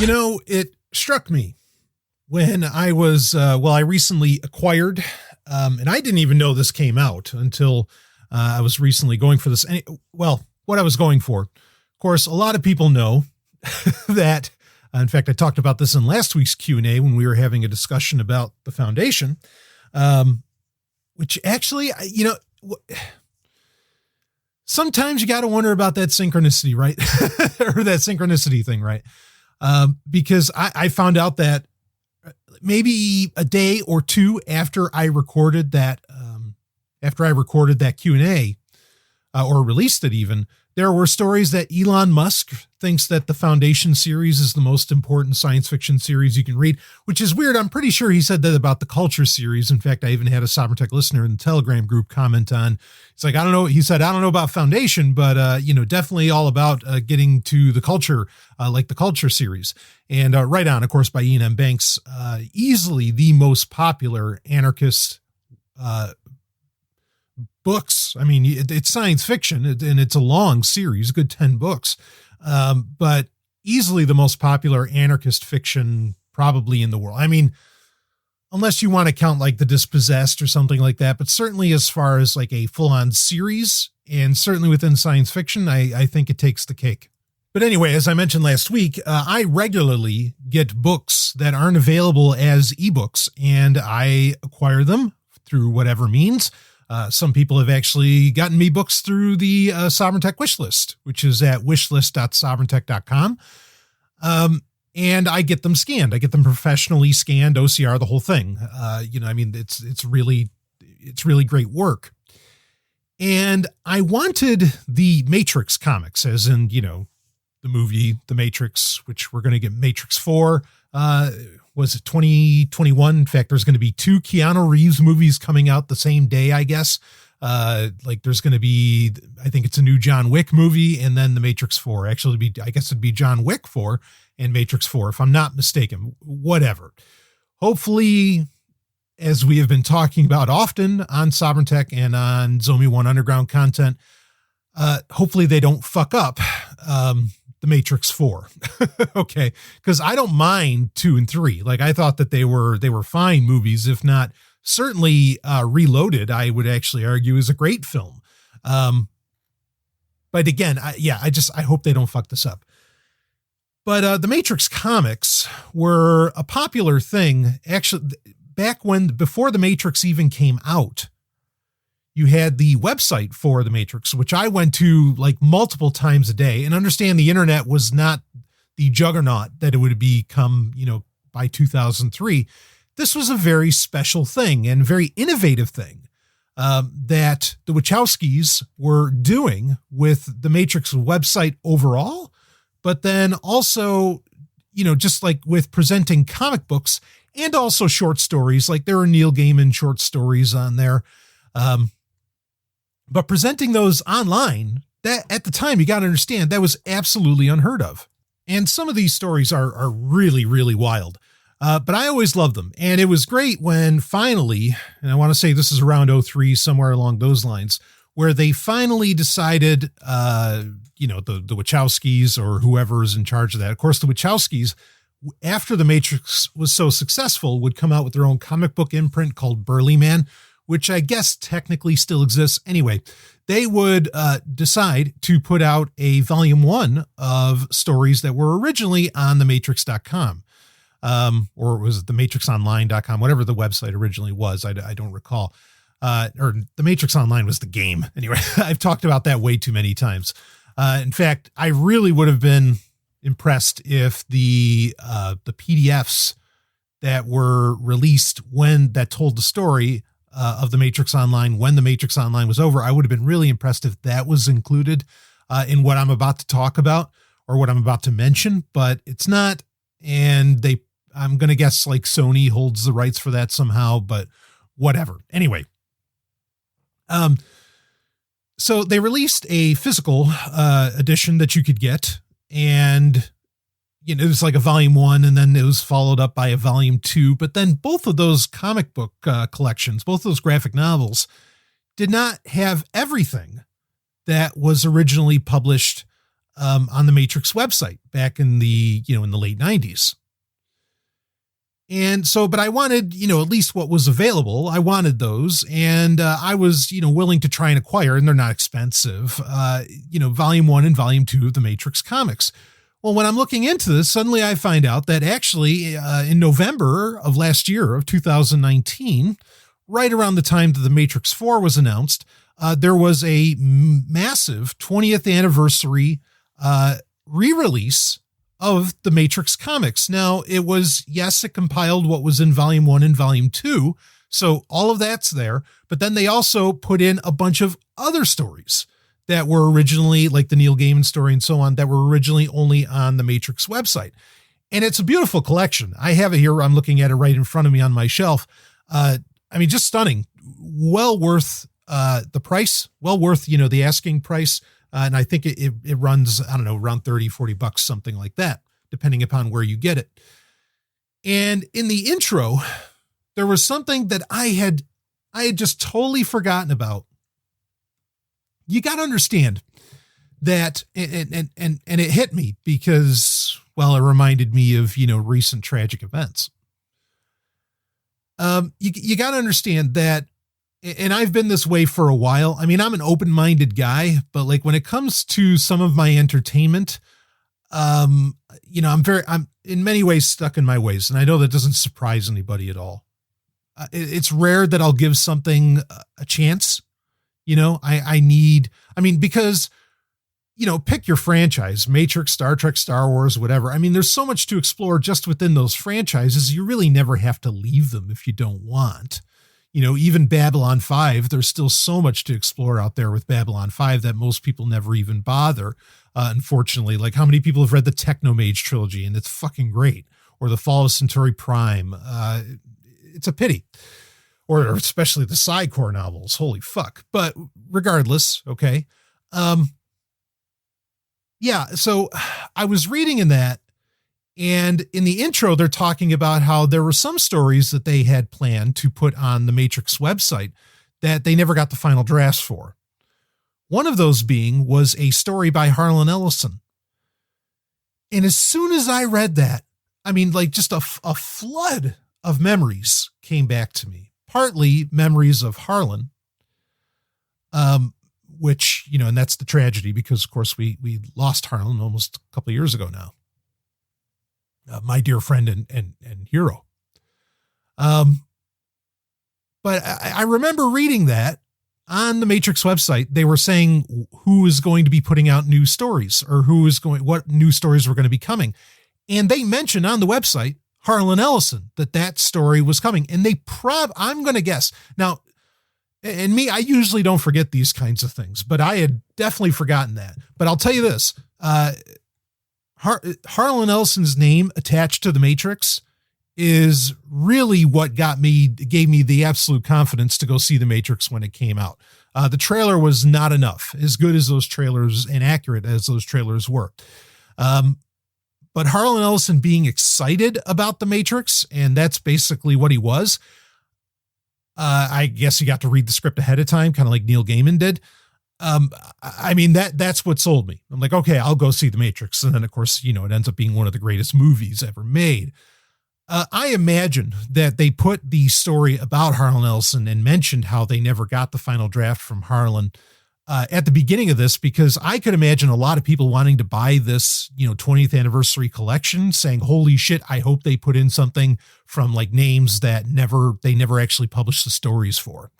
It struck me when I was, I recently acquired, and I didn't even know this came out until I was recently going for this. What I was going for. Of course, a lot of people know that, in fact, I talked about this in last week's Q&A when we were having a discussion about the Foundation, which actually, sometimes you got to wonder about that synchronicity, right? Or that synchronicity thing, right? Because I found out that maybe a day or two after I recorded that Q&A, or released it even, there were stories that Elon Musk thinks that the Foundation series is the most important science fiction series you can read, which is weird. I'm pretty sure he said that about the Culture series. In fact, I even had a Sovereign Tech listener in the Telegram group comment on, it's like, I don't know. He said, I don't know about Foundation, but, definitely all about getting to the Culture, like the Culture series. And Right On, of course, by Ian M. Banks, easily the most popular anarchist books. I mean, it's science fiction and it's a long series, a good 10 books, but easily the most popular anarchist fiction probably in the world. I mean, unless you want to count like The Dispossessed or something like that, but certainly as far as like a full-on series and certainly within science fiction, I think it takes the cake. But anyway, as I mentioned last week, I regularly get books that aren't available as ebooks and I acquire them through whatever means. Some people have actually gotten me books through the Sovereign Tech wishlist, which is at wishlist.sovereigntech.com. And I get them scanned. I get them professionally scanned, OCR, the whole thing. It's really great work. And I wanted the Matrix comics, as in, the movie, The Matrix, which we're going to get Matrix 4. Was it 2021? In fact, there's going to be 2 Keanu Reeves movies coming out the same day, I guess. There's going to be, I think it's a new John Wick movie and then The Matrix 4. Actually, I guess it'd be John Wick 4 and Matrix 4, if I'm not mistaken. Whatever. Hopefully, as we have been talking about often on Sovereign Tech and on Zomia ONE Underground content, hopefully they don't fuck up The Matrix 4. Okay. Cause I don't mind 2 and 3. Like I thought that they were fine movies. If not, certainly Reloaded, I would actually argue is a great film. But again, I hope they don't fuck this up. But the Matrix comics were a popular thing actually before the Matrix even came out. You had the website for the Matrix, which I went to like multiple times a day, and understand the internet was not the juggernaut that it would become, by 2003. This was a very special thing and very innovative thing that the Wachowskis were doing with the Matrix website overall, but then also, just like with presenting comic books and also short stories, like there were Neil Gaiman short stories on there. But presenting those online, that at the time, you got to understand that was absolutely unheard of. And some of these stories are really, really wild. But I always loved them. And it was great when finally, and I want to say this is around 03, somewhere along those lines, where they finally decided, the Wachowskis or whoever is in charge of that. Of course, the Wachowskis, after The Matrix was so successful, would come out with their own comic book imprint called Burly Man, which I guess technically still exists. Anyway, they would decide to put out a volume 1 of stories that were originally on thematrix.com. Or was it thematrixonline.com, whatever the website originally was. I don't recall. Or The Matrix Online was the game. Anyway, I've talked about that way too many times. In fact, I really would have been impressed if the PDFs that were released that told the story of The Matrix Online when The Matrix Online was over, I would have been really impressed if that was included in what I'm about to talk about or what I'm about to mention, but it's not. And I'm going to guess like Sony holds the rights for that somehow, but whatever. Anyway. So they released a physical edition that you could get, and it was like a volume 1, and then it was followed up by a volume 2. But then both of those comic book collections, both those graphic novels, did not have everything that was originally published on the Matrix website back in the, in the late 90s. And so, but I wanted, at least what was available. I wanted those, and I was, willing to try and acquire, and they're not expensive, volume 1 and volume 2 of the Matrix comics. Well, when I'm looking into this, suddenly I find out that actually in November of last year, of 2019, right around the time that the Matrix 4 was announced, there was a massive 20th anniversary re-release of the Matrix comics. Now, it was, yes, it compiled what was in volume 1 and volume 2, so all of that's there, but then they also put in a bunch of other stories that were originally, like the Neil Gaiman story and so on, that were originally only on the Matrix website. And it's a beautiful collection. I have it here. I'm looking at it right in front of me on my shelf. Just stunning. Well worth the price, well worth, the asking price. And I think it runs, I don't know, around $30-$40, something like that, depending upon where you get it. And in the intro, there was something that I had just totally forgotten about. You got to understand that, and it hit me because, well, it reminded me of, recent tragic events. You got to understand that, and I've been this way for a while. I mean, I'm an open-minded guy, but like when it comes to some of my entertainment, I'm in many ways stuck in my ways. And I know that doesn't surprise anybody at all. It's rare that I'll give something a chance. Because, pick your franchise, Matrix, Star Trek, Star Wars, whatever. I mean, there's so much to explore just within those franchises. You really never have to leave them if you don't want. Even Babylon 5, there's still so much to explore out there with Babylon 5 that most people never even bother. Unfortunately, like how many people have read the Technomage trilogy, and it's fucking great, or the Fall of Centauri Prime. It's a pity, or especially the Psycore novels. Holy fuck. But regardless. Okay. So I was reading in that, and in the intro, they're talking about how there were some stories that they had planned to put on the Matrix website that they never got the final drafts for. One of those was a story by Harlan Ellison. And as soon as I read that, just a flood of memories came back to me. Partly memories of Harlan, which, and that's the tragedy because, of course, we lost Harlan almost a couple of years ago now. My dear friend and hero. But I remember reading that on the Matrix website. They were saying who is going to be putting out new stories, or what new stories were going to be coming. And they mentioned on the website, Harlan Ellison, that story was coming. And I'm going to guess now, and me, I usually don't forget these kinds of things, but I had definitely forgotten that. But I'll tell you this, Harlan Ellison's name attached to the Matrix is really what gave me the absolute confidence to go see the Matrix when it came out. The trailer was not enough, as good as those trailers and accurate as those trailers were. But Harlan Ellison being excited about the Matrix, and that's basically what he was. I guess he got to read the script ahead of time, kind of like Neil Gaiman did. That's what sold me. I'm like, okay, I'll go see the Matrix. And then of course, it ends up being one of the greatest movies ever made. I imagine that they put the story about Harlan Ellison and mentioned how they never got the final draft from Harlan at the beginning of this, because I could imagine a lot of people wanting to buy this, 20th anniversary collection, saying, holy shit, I hope they put in something from like names that they never actually published the stories for.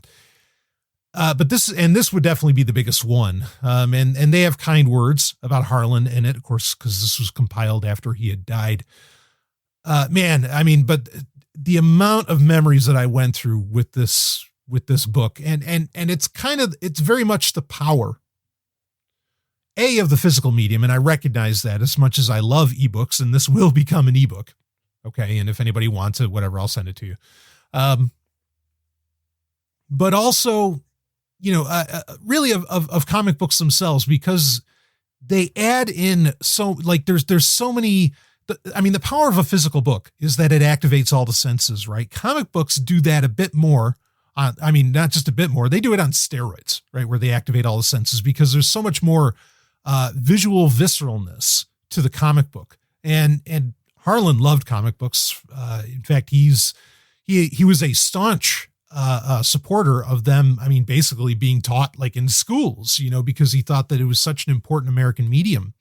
But this would definitely be the biggest one. And they have kind words about Harlan in it, of course, because this was compiled after he had died. But the amount of memories that I went through with this book, and it's very much the power of the physical medium. And I recognize that as much as I love ebooks, and this will become an ebook. Okay. And if anybody wants it, whatever, I'll send it to you. But also, really of comic books themselves, because they add in there's so many. The power of a physical book is that it activates all the senses, right? Comic books do that a bit more. Not just a bit more. They do it on steroids, right? Where they activate all the senses, because there's so much more visual visceralness to the comic book. And Harlan loved comic books. In fact, he was a staunch supporter of them. I mean, basically being taught like in schools, because he thought that it was such an important American medium.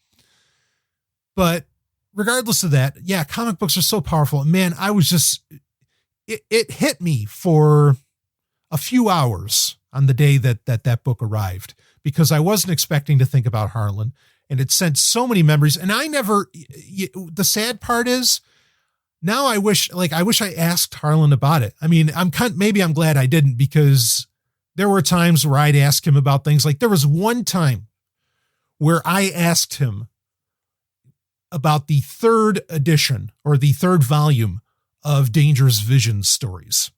But regardless of that, yeah, comic books are so powerful. Man, I was just, it hit me for a few hours on the day that book arrived, because I wasn't expecting to think about Harlan, and it sent so many memories. And the sad part is, now I wish I asked Harlan about it. I mean, maybe I'm glad I didn't, because there were times where I'd ask him about things. Like there was one time where I asked him about the third edition or the third volume of Dangerous Visions stories.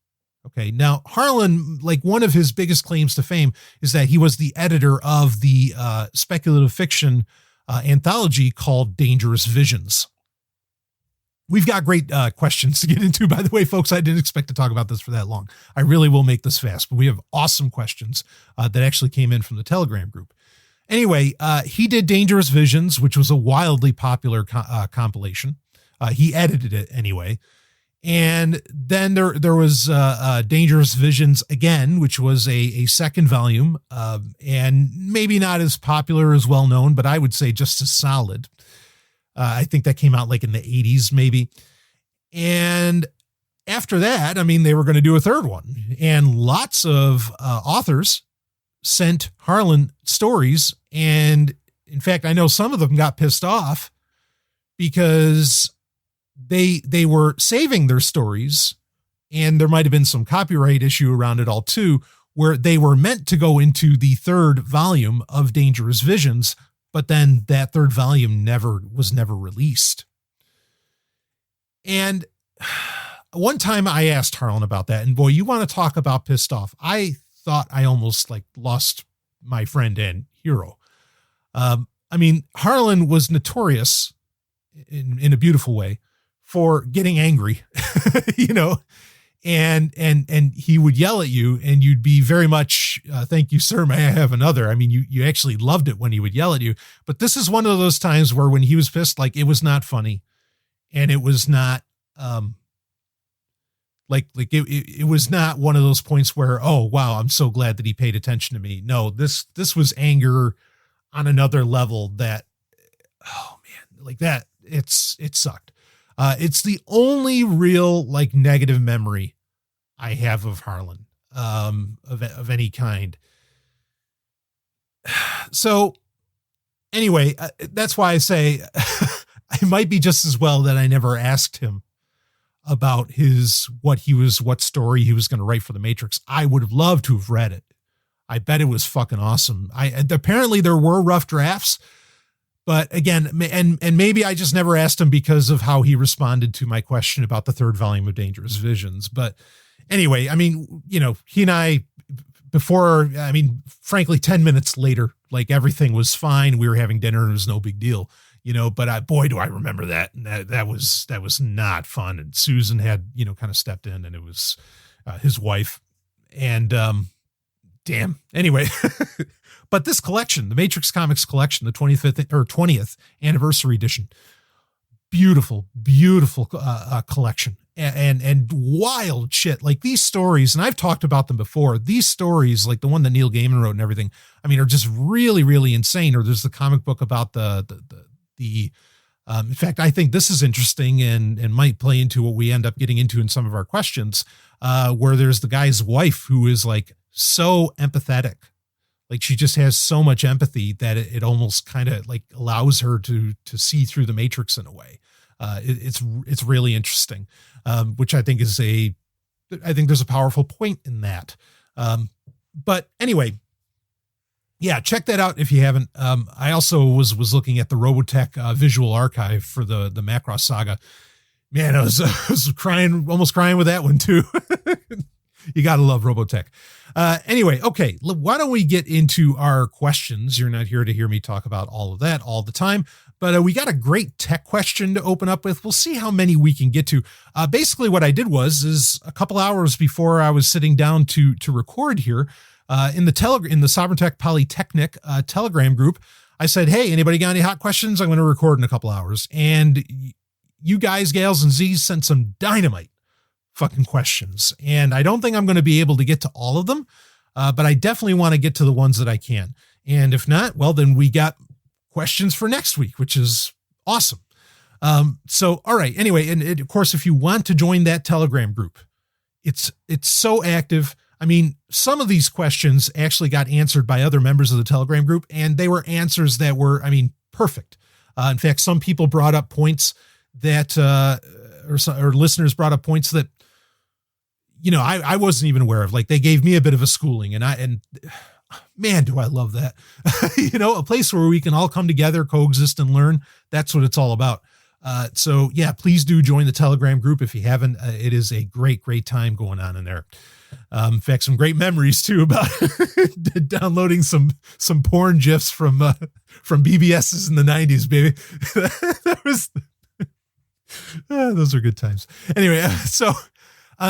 Okay. Now Harlan, like one of his biggest claims to fame is that he was the editor of the speculative fiction anthology called Dangerous Visions. We've got great questions to get into, by the way, folks. I didn't expect to talk about this for that long. I really will make this fast, but we have awesome questions that actually came in from the Telegram group. Anyway, he did Dangerous Visions, which was a wildly popular compilation. He edited it anyway. And then there was Dangerous Visions again, which was a second volume, and maybe not as popular as well known, but I would say just as solid. I think that came out like in the 80s, maybe. And after that, I mean, they were going to do a third one, and lots of authors sent Harlan stories. And in fact, I know some of them got pissed off because they were saving their stories, and there might've been some copyright issue around it all too, where they were meant to go into the third volume of Dangerous Visions, but then that third volume was never released. And one time I asked Harlan about that, and boy, you want to talk about pissed off. I thought I almost like lost my friend and hero. I mean, Harlan was notorious in a beautiful way for getting angry, and he would yell at you, and you'd be very much, thank you, sir, may I have another? I mean, you actually loved it when he would yell at you, but this is one of those times where when he was pissed, like it was not funny, and it was not, it was not one of those points where, oh, wow, I'm so glad that he paid attention to me. No, this was anger on another level that, oh man, like that, it sucked. It's the only real like negative memory I have of Harlan, of any kind. So anyway, that's why I say it might be just as well that I never asked him about what story he was going to write for the Matrix. I would have loved to have read it. I bet it was fucking awesome. Apparently there were rough drafts, but again, and maybe I just never asked him because of how he responded to my question about the third volume of Dangerous Visions. But anyway, I mean, he and I, frankly, 10 minutes later, like everything was fine. We were having dinner and it was no big deal, but boy, do I remember that. And that was not fun. And Susan had, kind of stepped in, and it was his wife, and damn. Anyway, but this collection, the Matrix Comics collection, the 20th anniversary edition, beautiful collection, and wild shit. Like these stories, and I've talked about them before. These stories, like the one that Neil Gaiman wrote and everything, I mean, are just really, really insane. Or there's the comic book about in fact, I think this is interesting and might play into what we end up getting into in some of our questions, where there's the guy's wife who is like so empathetic. Like she just has so much empathy that it almost kind of like allows her to see through the Matrix in a way. It's really interesting, which I think there's a powerful point in that. But anyway, yeah, check that out if you haven't. I also was looking at the Robotech visual archive for the Macross saga. Man, I was almost crying with that one too. You got to love Robotech. Anyway, okay, why don't we get into our questions? You're not here to hear me talk about all of that all the time, but we got a great tech question to open up with. We'll see how many we can get to. Basically what I did is a couple hours before I was sitting down to record here, in the Sovereign Tech Polytechnic Telegram group, I said, hey, anybody got any hot questions? I'm going to record in a couple hours. And you guys, gals, and Z's sent some dynamite fucking questions. And I don't think I'm going to be able to get to all of them, but I definitely want to get to the ones that I can. And if not, well, then we got questions for next week, which is awesome. So, all right. Anyway, and of course, if you want to join that Telegram group, it's so active. I mean, some of these questions actually got answered by other members of the Telegram group, and they were answers that were, I mean, perfect. In fact, some people brought up points that, or listeners brought up points that, you know, I wasn't even aware of. Like, they gave me a bit of a schooling, and man, do I love that. You know, a place where we can all come together, coexist, and learn. That's what it's all about. So yeah, please do join the Telegram group if you haven't. It is a great time going on in there. In fact, some great memories too about downloading some porn gifs from BBSs in the 90s, baby. That was those are good times. Anyway, so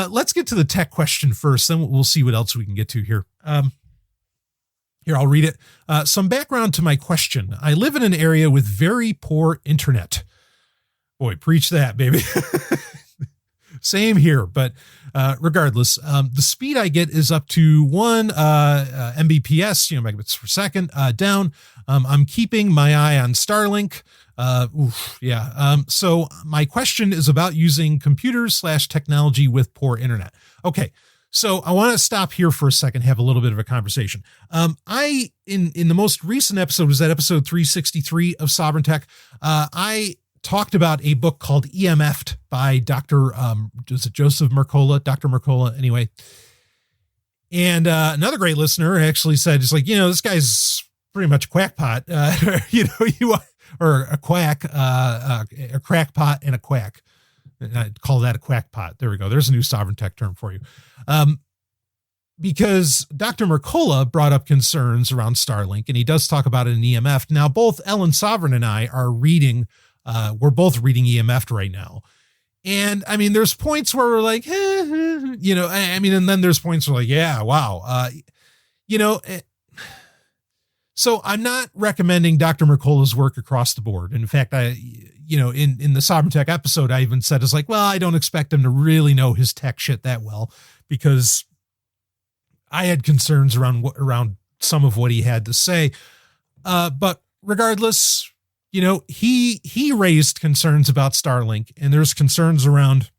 let's get to the tech question first, then we'll see what else we can get to here. Here, I'll read it. Some background to my question. I live in an area with very poor internet. Boy, preach that, baby. Same here, but regardless, the speed I get is up to 1 Mbps, megabits per second, down. I'm keeping my eye on Starlink. So my question is about using computers/technology with poor internet. Okay. So I want to stop here for a second, have a little bit of a conversation. In the most recent episode, was that episode 363 of Sovereign Tech? I talked about a book called EMF'd by Dr. Joseph Mercola, Dr. Mercola, anyway. And another great listener actually said, it's like, this guy's pretty much a quackpot, or a quack, a crackpot and a quack. And I'd call that a quackpot. There we go. There's a new Sovereign Tech term for you. Because Dr. Mercola brought up concerns around Starlink, and he does talk about it in EMF. Now, both Ellen Sovereign and I are reading, we're both reading EMF right now. And I mean, there's points where we're like, and then there's points where we're like, yeah, wow. So I'm not recommending Dr. Mercola's work across the board. In fact, in the Sovereign Tech episode, I even said, it's like, well, I don't expect him to really know his tech shit that well, because I had concerns around some of what he had to say. But regardless, he raised concerns about Starlink, and there's concerns around,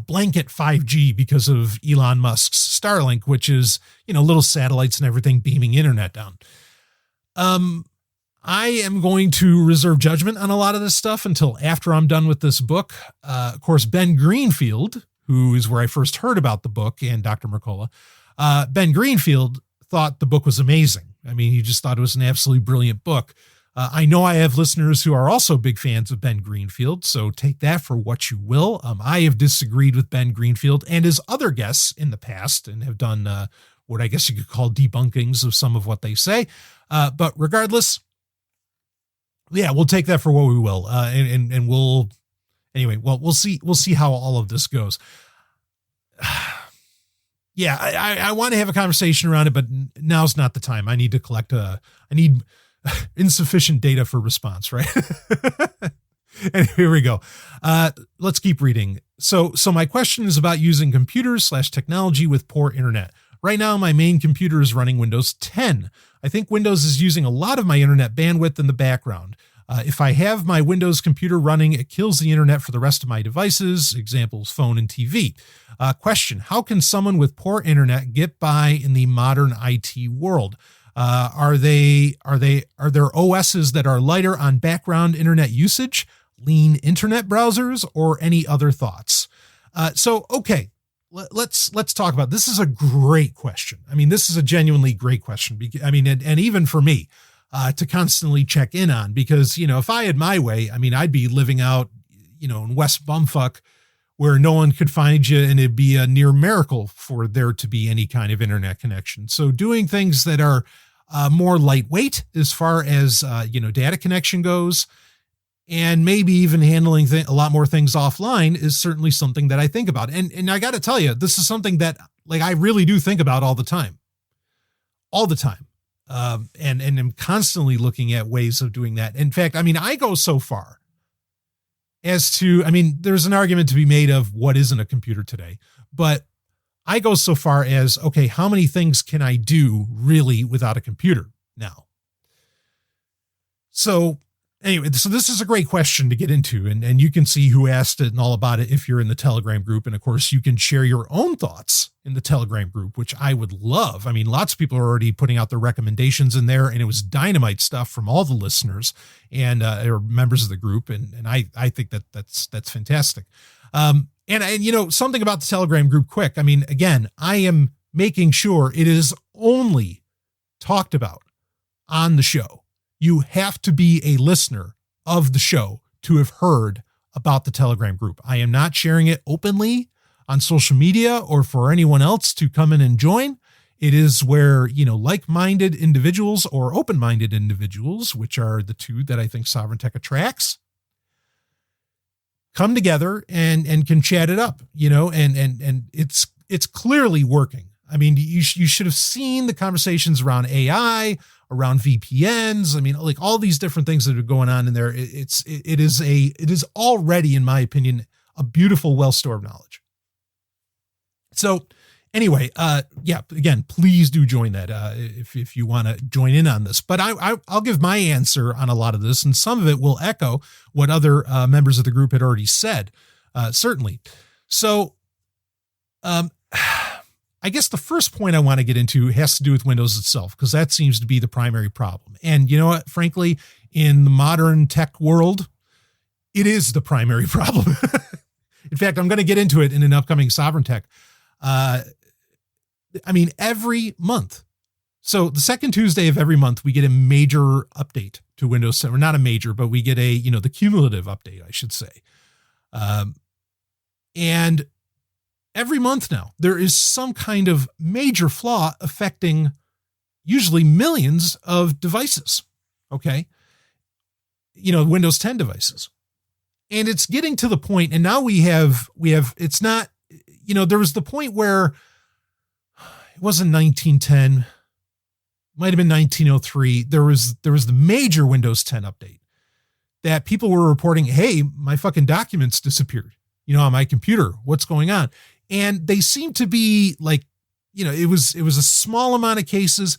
blanket 5G because of Elon Musk's Starlink, which is, little satellites and everything beaming internet down. I am going to reserve judgment on a lot of this stuff until after I'm done with this book. Of course, Ben Greenfield, who is where I first heard about the book, and Dr. Mercola, Ben Greenfield thought the book was amazing. I mean, he just thought it was an absolutely brilliant book. I know I have listeners who are also big fans of Ben Greenfield, so take that for what you will. I have disagreed with Ben Greenfield and his other guests in the past and have done what I guess you could call debunkings of some of what they say. But regardless, yeah, we'll take that for what we will. And we'll see how all of this goes. Yeah, I want to have a conversation around it, but now's not the time. I need to collect I need insufficient data for response, right? And here we go. Let's keep reading. So my question is about using computers/technology with poor internet. Right now, my main computer is running Windows 10. I think Windows is using a lot of my internet bandwidth in the background. If I have my Windows computer running, it kills the internet for the rest of my devices, examples, phone and TV. Question, how can someone with poor internet get by in the modern IT world? Are there OSs that are lighter on background internet usage, lean internet browsers, or any other thoughts? Okay, let's talk about this. Is a great question. I mean, this is a genuinely great question. I mean, and even for me to constantly check in on, because, if I had my way, I mean, I'd be living out, in West Bumfuck, where no one could find you, and it'd be a near miracle for there to be any kind of internet connection. So doing things that are more lightweight as far as, data connection goes, and maybe even handling a lot more things offline is certainly something that I think about. And I got to tell you, this is something that I really do think about all the time. and am constantly looking at ways of doing that. In fact, I mean, I go so far as to, I mean, there's an argument to be made of what isn't a computer today, but I go so far as, okay, how many things can I do really without a computer now? So anyway, so this is a great question to get into, and you can see who asked it and all about it if you're in the Telegram group. And of course, you can share your own thoughts in the Telegram group, which I would love. I mean, lots of people are already putting out their recommendations in there, and it was dynamite stuff from all the listeners and or members of the group. And I think that's fantastic. And you know, something about the Telegram group quick. I mean, again, I am making sure it is only talked about on the show. You have to be a listener of the show to have heard about the Telegram group. I am not sharing it openly on social media or for anyone else to come in and join. It is where, you know, like-minded individuals or open-minded individuals, which are the two that I think Sovereign Tech attracts, come together and can chat it up, you know, and it's clearly working. I mean, you should have seen the conversations around AI, around VPNs. I mean, like all these different things that are going on in there. It is already, in my opinion, a beautiful well-store of knowledge. So anyway, yeah, again, please do join that if you want to join in on this. But I'll give my answer on a lot of this, and some of it will echo what other members of the group had already said, certainly. So I guess the first point I want to get into has to do with Windows itself, because that seems to be the primary problem. And you know what? Frankly, in the modern tech world, it is the primary problem. In fact, I'm going to get into it in an upcoming Sovereign Tech. I mean, every month. So the second Tuesday of every month, we get a major update to Windows 7. Or not a major, but we get a, you know, the cumulative update, I should say. And every month now, there is some kind of major flaw affecting usually millions of devices. Okay. You know, Windows 10 devices. And it's getting to the point, and now we have, it's not, you know, there was the point where it wasn't 1910, might have been 1903. There was the major Windows 10 update that people were reporting, hey, my fucking documents disappeared, you know, on my computer. What's going on? And they seem to be like, you know, it was a small amount of cases.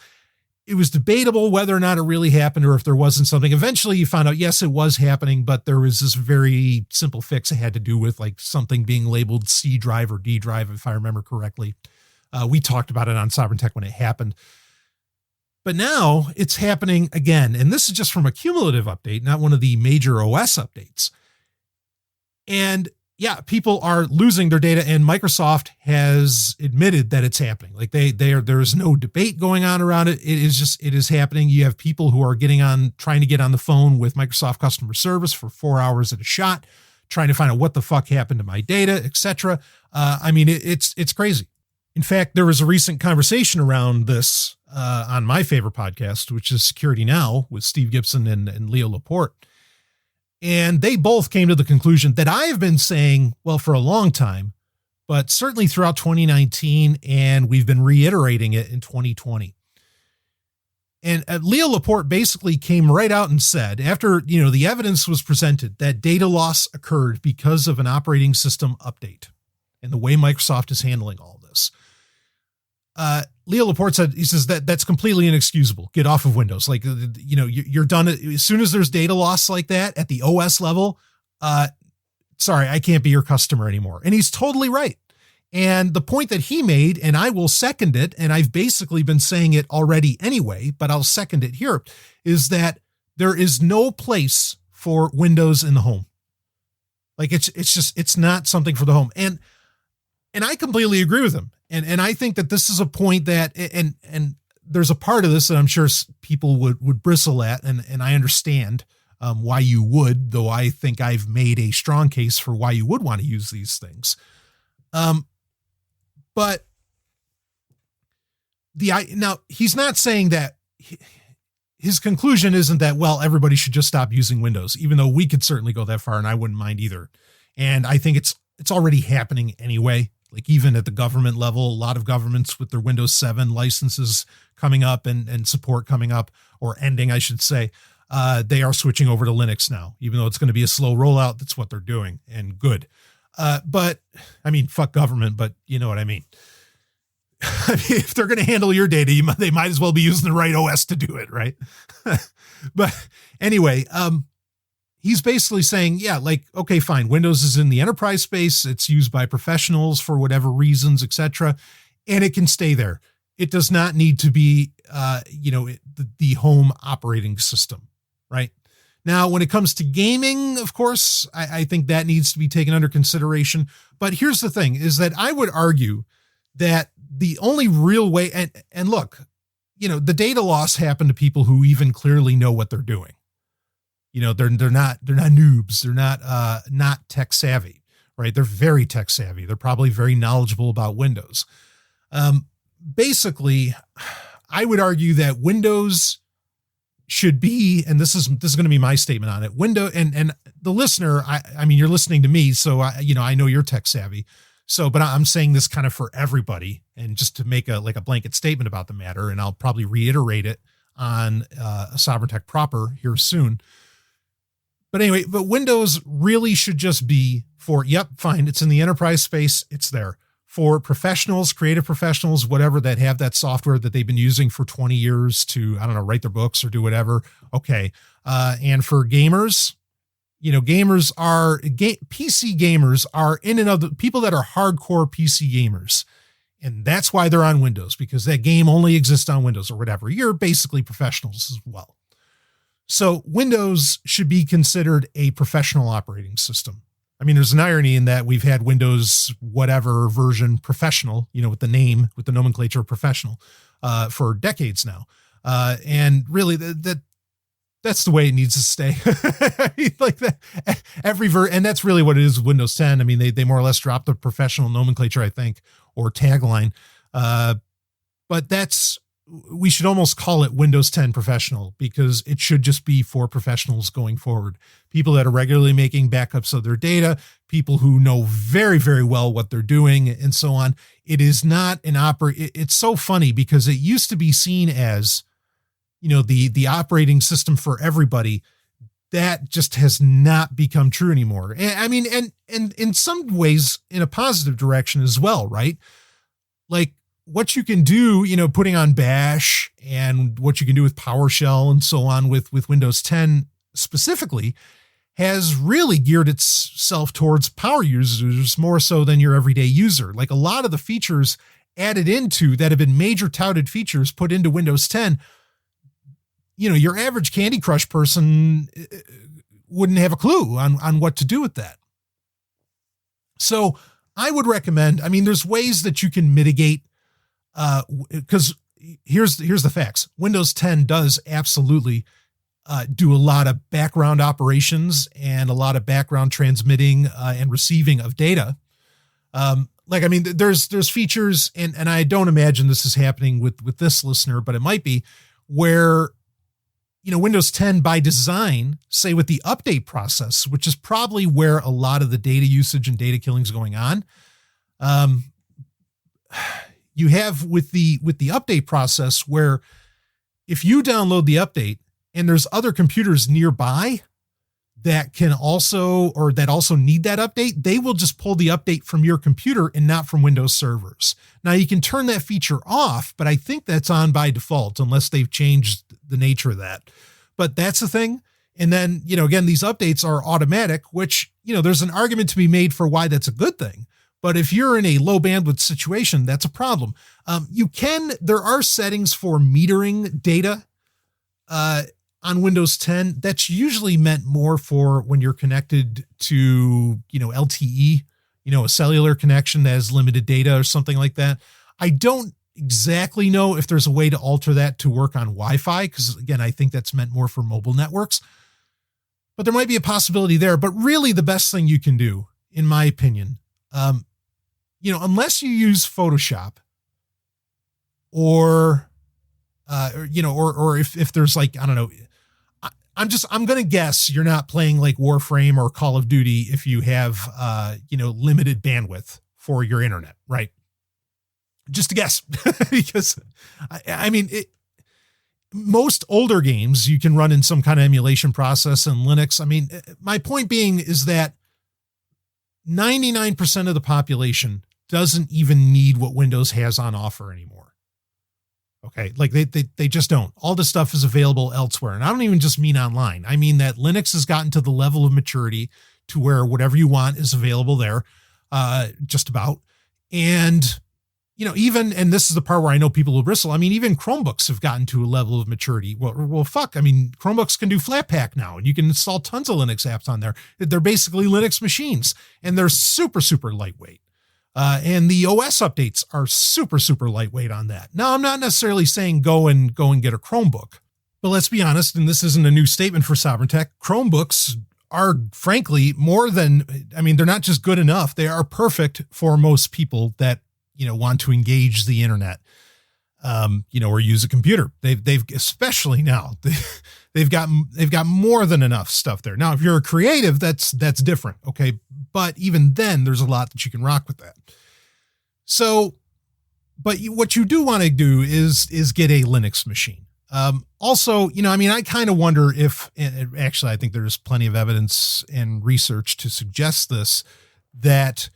It was debatable whether or not it really happened or if there wasn't something. Eventually you found out, yes, it was happening, but there was this very simple fix. It had to do with like something being labeled C drive or D drive, if I remember correctly. We talked about it on Sovereign Tech when it happened. But now it's happening again. And this is just from a cumulative update, not one of the major OS updates. And yeah, people are losing their data, and Microsoft has admitted that it's happening. Like there is no debate going on around it. It is happening. You have people who are trying to get on the phone with Microsoft customer service for 4 hours at a shot, trying to find out what the fuck happened to my data, etc. I mean, it's crazy. In fact, there was a recent conversation around this on my favorite podcast, which is Security Now with Steve Gibson and Leo Laporte. And they both came to the conclusion that I have been saying, well, for a long time, but certainly throughout 2019, and we've been reiterating it in 2020. And Leo Laporte basically came right out and said, after, you know, the evidence was presented that data loss occurred because of an operating system update and the way Microsoft is handling all this. Leo Laporte said, he says that's completely inexcusable. Get off of Windows. Like, you know, you're done. As soon as there's data loss like that at the OS level, sorry, I can't be your customer anymore. And he's totally right. And the point that he made, and I will second it, and I've basically been saying it already anyway, but I'll second it here, is that there is no place for Windows in the home. Like it's not something for the home. And I completely agree with him. And I think that this is a point that, and there's a part of this that I'm sure people would bristle at, and I understand why you would, though I think I've made a strong case for why you would want to use these things. But now he's not saying that his conclusion isn't that, well, everybody should just stop using Windows, even though we could certainly go that far and I wouldn't mind either. And I think it's already happening anyway. Like even at the government level, a lot of governments with their Windows 7 licenses coming up and support coming up, or ending, I should say, they are switching over to Linux now, even though it's going to be a slow rollout. That's what they're doing, and good. But I mean, fuck government, but you know what I mean. I mean, if they're going to handle your data, they might as well be using the right OS to do it, right? But anyway, he's basically saying, yeah, like, okay, fine. Windows is in the enterprise space. It's used by professionals for whatever reasons, etc., and it can stay there. It does not need to be, the home operating system, right? Now, when it comes to gaming, of course, I think that needs to be taken under consideration. But here's the thing, is that I would argue that the only real way, and look, the data loss happened to people who even clearly know what they're doing. They're not noobs. They're not tech savvy, right? They're very tech savvy. They're probably very knowledgeable about Windows. Basically, I would argue that Windows should be, and this is going to be my statement on it. And the listener, I mean, you're listening to me, so I know you're tech savvy. So, but I'm saying this kind of for everybody, and just to make a blanket statement about the matter, and I'll probably reiterate it on a Sovereign Tech Proper here soon. But anyway, but Windows really should just be for, yep, fine, it's in the enterprise space, it's there. For professionals, creative professionals, whatever, that have that software that they've been using for 20 years to, I don't know, write their books or do whatever. Okay. And for gamers, PC gamers are in and of the people that are hardcore PC gamers. And that's why they're on Windows, because that game only exists on Windows or whatever. You're basically professionals as well. So Windows should be considered a professional operating system. I mean, there's an irony in that we've had Windows whatever version professional, with the name, with the nomenclature professional, for decades now. And really that's the way it needs to stay. I mean, like that and that's really what it is with Windows 10. I mean, they more or less dropped the professional nomenclature, I think, or tagline. But we should almost call it Windows 10 Professional, because it should just be for professionals going forward. People that are regularly making backups of their data, people who know very, very well what they're doing, and so on. It is not it's so funny, because it used to be seen as, the operating system for everybody. That just has not become true anymore. And I mean, and in some ways in a positive direction as well, right? Like, what you can do, putting on Bash, and what you can do with PowerShell and so on with Windows 10 specifically, has really geared itself towards power users more so than your everyday user. Like, a lot of the features added into that have been major touted features put into Windows 10, your average Candy Crush person wouldn't have a clue on what to do with that. So I would recommend, I mean, there's ways that you can mitigate, because here's the facts. Windows 10 does absolutely do a lot of background operations and a lot of background transmitting and receiving of data. There's features, and I don't imagine this is happening with this listener, but it might be, where Windows 10 by design, say with the update process, which is probably where a lot of the data usage and data killing is going on. You have with the update process, where if you download the update and there's other computers nearby that also need that update, they will just pull the update from your computer and not from Windows servers. Now, you can turn that feature off, but I think that's on by default unless they've changed the nature of that. But that's the thing. And then, again, these updates are automatic, which, there's an argument to be made for why that's a good thing. But if you're in a low bandwidth situation, that's a problem. There are settings for metering data on Windows 10. That's usually meant more for when you're connected to, LTE, a cellular connection that has limited data or something like that. I don't exactly know if there's a way to alter that to work on Wi-Fi, because again, I think that's meant more for mobile networks. But there might be a possibility there. But really, the best thing you can do, in my opinion, unless you use Photoshop or if there's like, I don't know, I'm going to guess you're not playing like Warframe or Call of Duty if you have, limited bandwidth for your internet, right? Just a guess, because I mean, most older games you can run in some kind of emulation process in Linux. I mean, my point being is that 99% of the population doesn't even need what Windows has on offer anymore. Okay. Like they just don't. All this stuff is available elsewhere. And I don't even just mean online. I mean that Linux has gotten to the level of maturity to where whatever you want is available there, just about. And, you know, even, and this is the part where I know people will bristle. I mean, even Chromebooks have gotten to a level of maturity. Well, fuck. I mean, Chromebooks can do Flatpak now, and you can install tons of Linux apps on there. They're basically Linux machines, and they're super, super lightweight. And the OS updates are super, super lightweight on that. Now, I'm not necessarily saying go and get a Chromebook, but let's be honest, and this isn't a new statement for Sovereign Tech, Chromebooks are frankly more than, I mean, they're not just good enough. They are perfect for most people that, you know, want to engage the internet, you know, or use a computer. They've especially now, they've got more than enough stuff there. Now, if you're a creative, that's different. Okay. But even then there's a lot that you can rock with that. So, but what you do want to do is get a Linux machine. Also, you know, I mean, I kind of wonder if, and actually, I think there's plenty of evidence and research to suggest this, that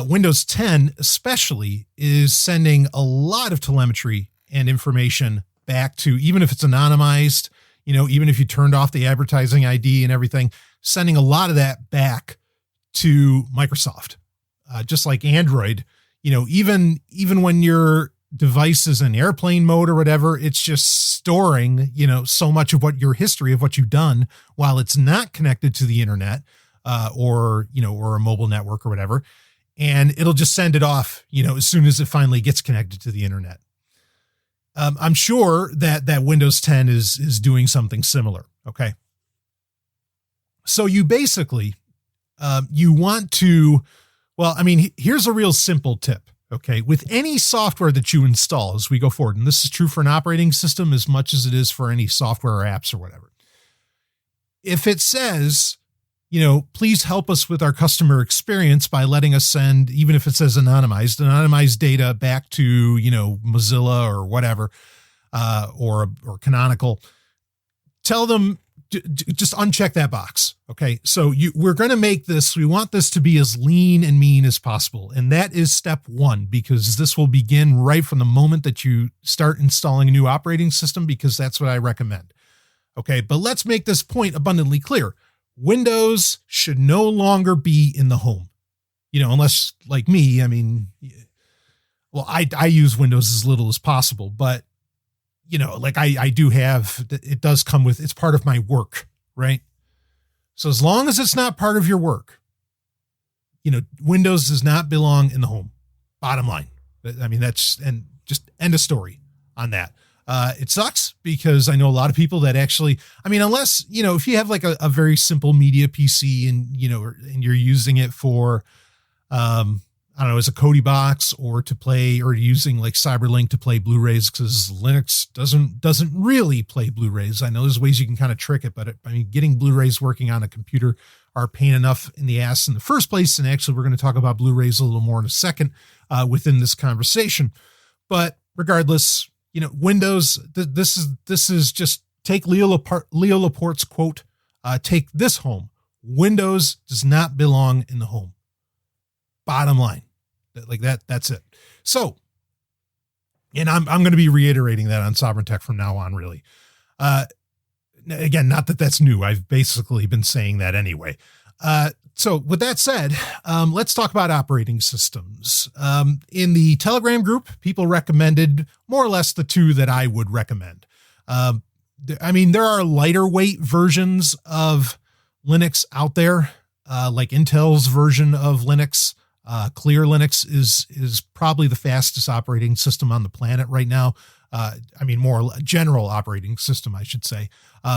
Windows 10 especially is sending a lot of telemetry and information back to, even if it's anonymized, you know, even if you turned off the advertising ID and everything, sending a lot of that back to Microsoft, just like Android, you know, even when your device is in airplane mode or whatever, it's just storing, you know, so much of what your history of what you've done while it's not connected to the internet, or, you know, or a mobile network or whatever. And it'll just send it off, you know, as soon as it finally gets connected to the internet. I'm sure that Windows 10 is doing something similar. Okay. So you basically, you want to, well, I mean, here's a real simple tip. Okay. With any software that you install as we go forward, and this is true for an operating system as much as it is for any software or apps or whatever. If it says, you know, please help us with our customer experience by letting us send, even if it says anonymized data back to, you know, Mozilla or whatever, or Canonical, tell them, just uncheck that box. Okay. So we're going to make this, we want this to be as lean and mean as possible. And that is step one, because this will begin right from the moment that you start installing a new operating system, because that's what I recommend. Okay. But let's make this point abundantly clear. Windows should no longer be in the home, you know, unless like me, I mean, well, I use Windows as little as possible, but you know, like I do have, it does come with, it's part of my work, right? So as long as it's not part of your work, you know, Windows does not belong in the home. Bottom line. I mean, that's, and just end of story on that. It sucks because I know a lot of people that actually, I mean, unless, you know, if you have like a very simple media PC and, you know, and you're using it for, I don't know, as a Kodi box or to play, or using like Cyberlink to play Blu-rays, because Linux doesn't really play Blu-rays. I know there's ways you can kind of trick it, but I mean, getting Blu-rays working on a computer are a pain enough in the ass in the first place. And actually, we're going to talk about Blu-rays a little more in a second, within this conversation. But regardless, you know, Windows, this is just take Leo Laporte's quote, take this home. Windows does not belong in the home. Bottom line, like that's it. So, and I'm going to be reiterating that on Sovereign Tech from now on, really. Again, not that that's new. I've basically been saying that anyway. So with that said, let's talk about operating systems. In the Telegram group, people recommended more or less the two that I would recommend. I mean, there are lighter weight versions of Linux out there, like Intel's version of Linux. Clear Linux is probably the fastest operating system on the planet right now. I mean, more general operating system, I should say,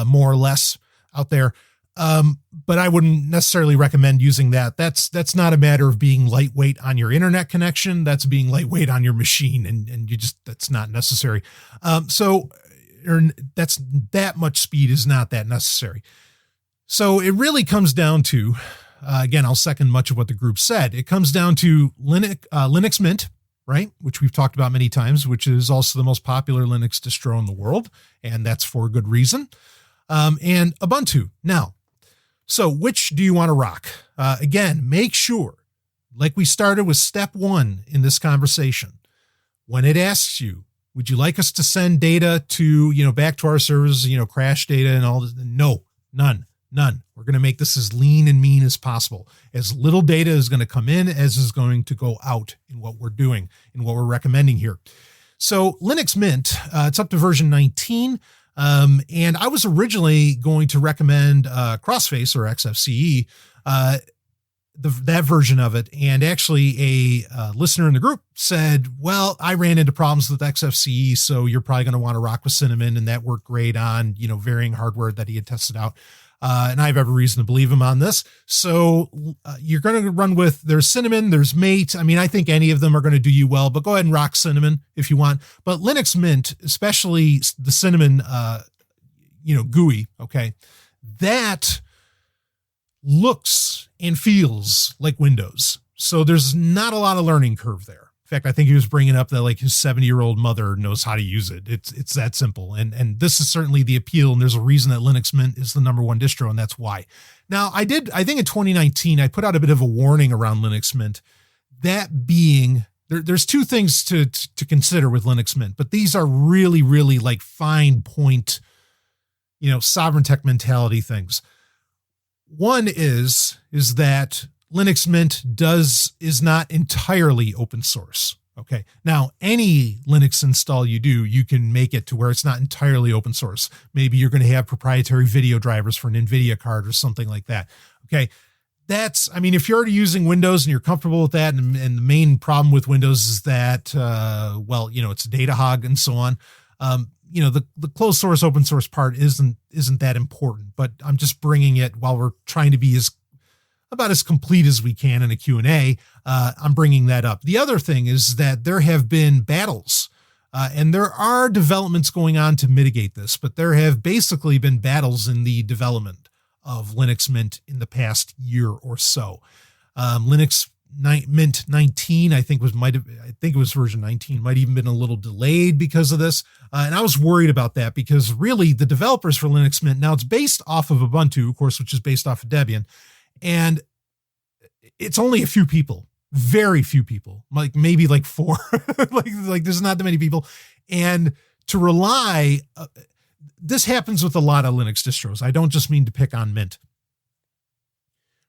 more or less out there. But I wouldn't necessarily recommend using that. That's not a matter of being lightweight on your internet connection. That's being lightweight on your machine. And you just, that's not necessary. That much speed is not that necessary. So it really comes down to, again, I'll second much of what the group said. It comes down to Linux Mint, right? Which we've talked about many times, which is also the most popular Linux distro in the world. And that's for good reason. And Ubuntu. Now, so which do you want to rock? Again, make sure, like we started with step 1 in this conversation, when it asks you, would you like us to send data to, back to our servers, crash data and all this? No, none. We're going to make this as lean and mean as possible. As little data is going to come in as is going to go out in what we're doing, in what we're recommending here. So Linux Mint, it's up to version 19. And I was originally going to recommend Crossface or XFCE, that version of it. And actually a listener in the group said, well, I ran into problems with XFCE, so you're probably going to want to rock with Cinnamon. And that worked great on, varying hardware that he had tested out. And I have every reason to believe him on this. So you're going to run with, there's Cinnamon, there's Mate. I mean, I think any of them are going to do you well, but go ahead and rock Cinnamon if you want. But Linux Mint, especially the Cinnamon, GUI, okay, that looks and feels like Windows. So there's not a lot of learning curve there. In fact, I think he was bringing up that like his 70-year-old mother knows how to use it. It's that simple. And this is certainly the appeal. And there's a reason that Linux Mint is the number one distro. And that's why. Now I think in 2019, I put out a bit of a warning around Linux Mint, that being there's two things to consider with Linux Mint, but these are really, really like fine point, sovereign tech mentality things. One is that Linux Mint is not entirely open source. Okay. Now, any Linux install you do, you can make it to where it's not entirely open source. Maybe you're going to have proprietary video drivers for an NVIDIA card or something like that. Okay. If you're already using Windows and you're comfortable with that, and the main problem with Windows is that, it's a data hog and so on. The closed source, open source part isn't that important, but I'm just bringing it while we're trying to be about as complete as we can in a Q&A. I'm bringing that up. The other thing is that there have been battles, and there are developments going on to mitigate this, but there have basically been battles in the development of Linux Mint in the past year or so. Linux Mint 19, I think it was version 19, might even been a little delayed because of this. And I was worried about that because really the developers for Linux Mint, now it's based off of Ubuntu, of course, which is based off of Debian. And it's only a few people, very few people, like maybe like 4, like there's not that many people. And to rely, this happens with a lot of Linux distros. I don't just mean to pick on Mint.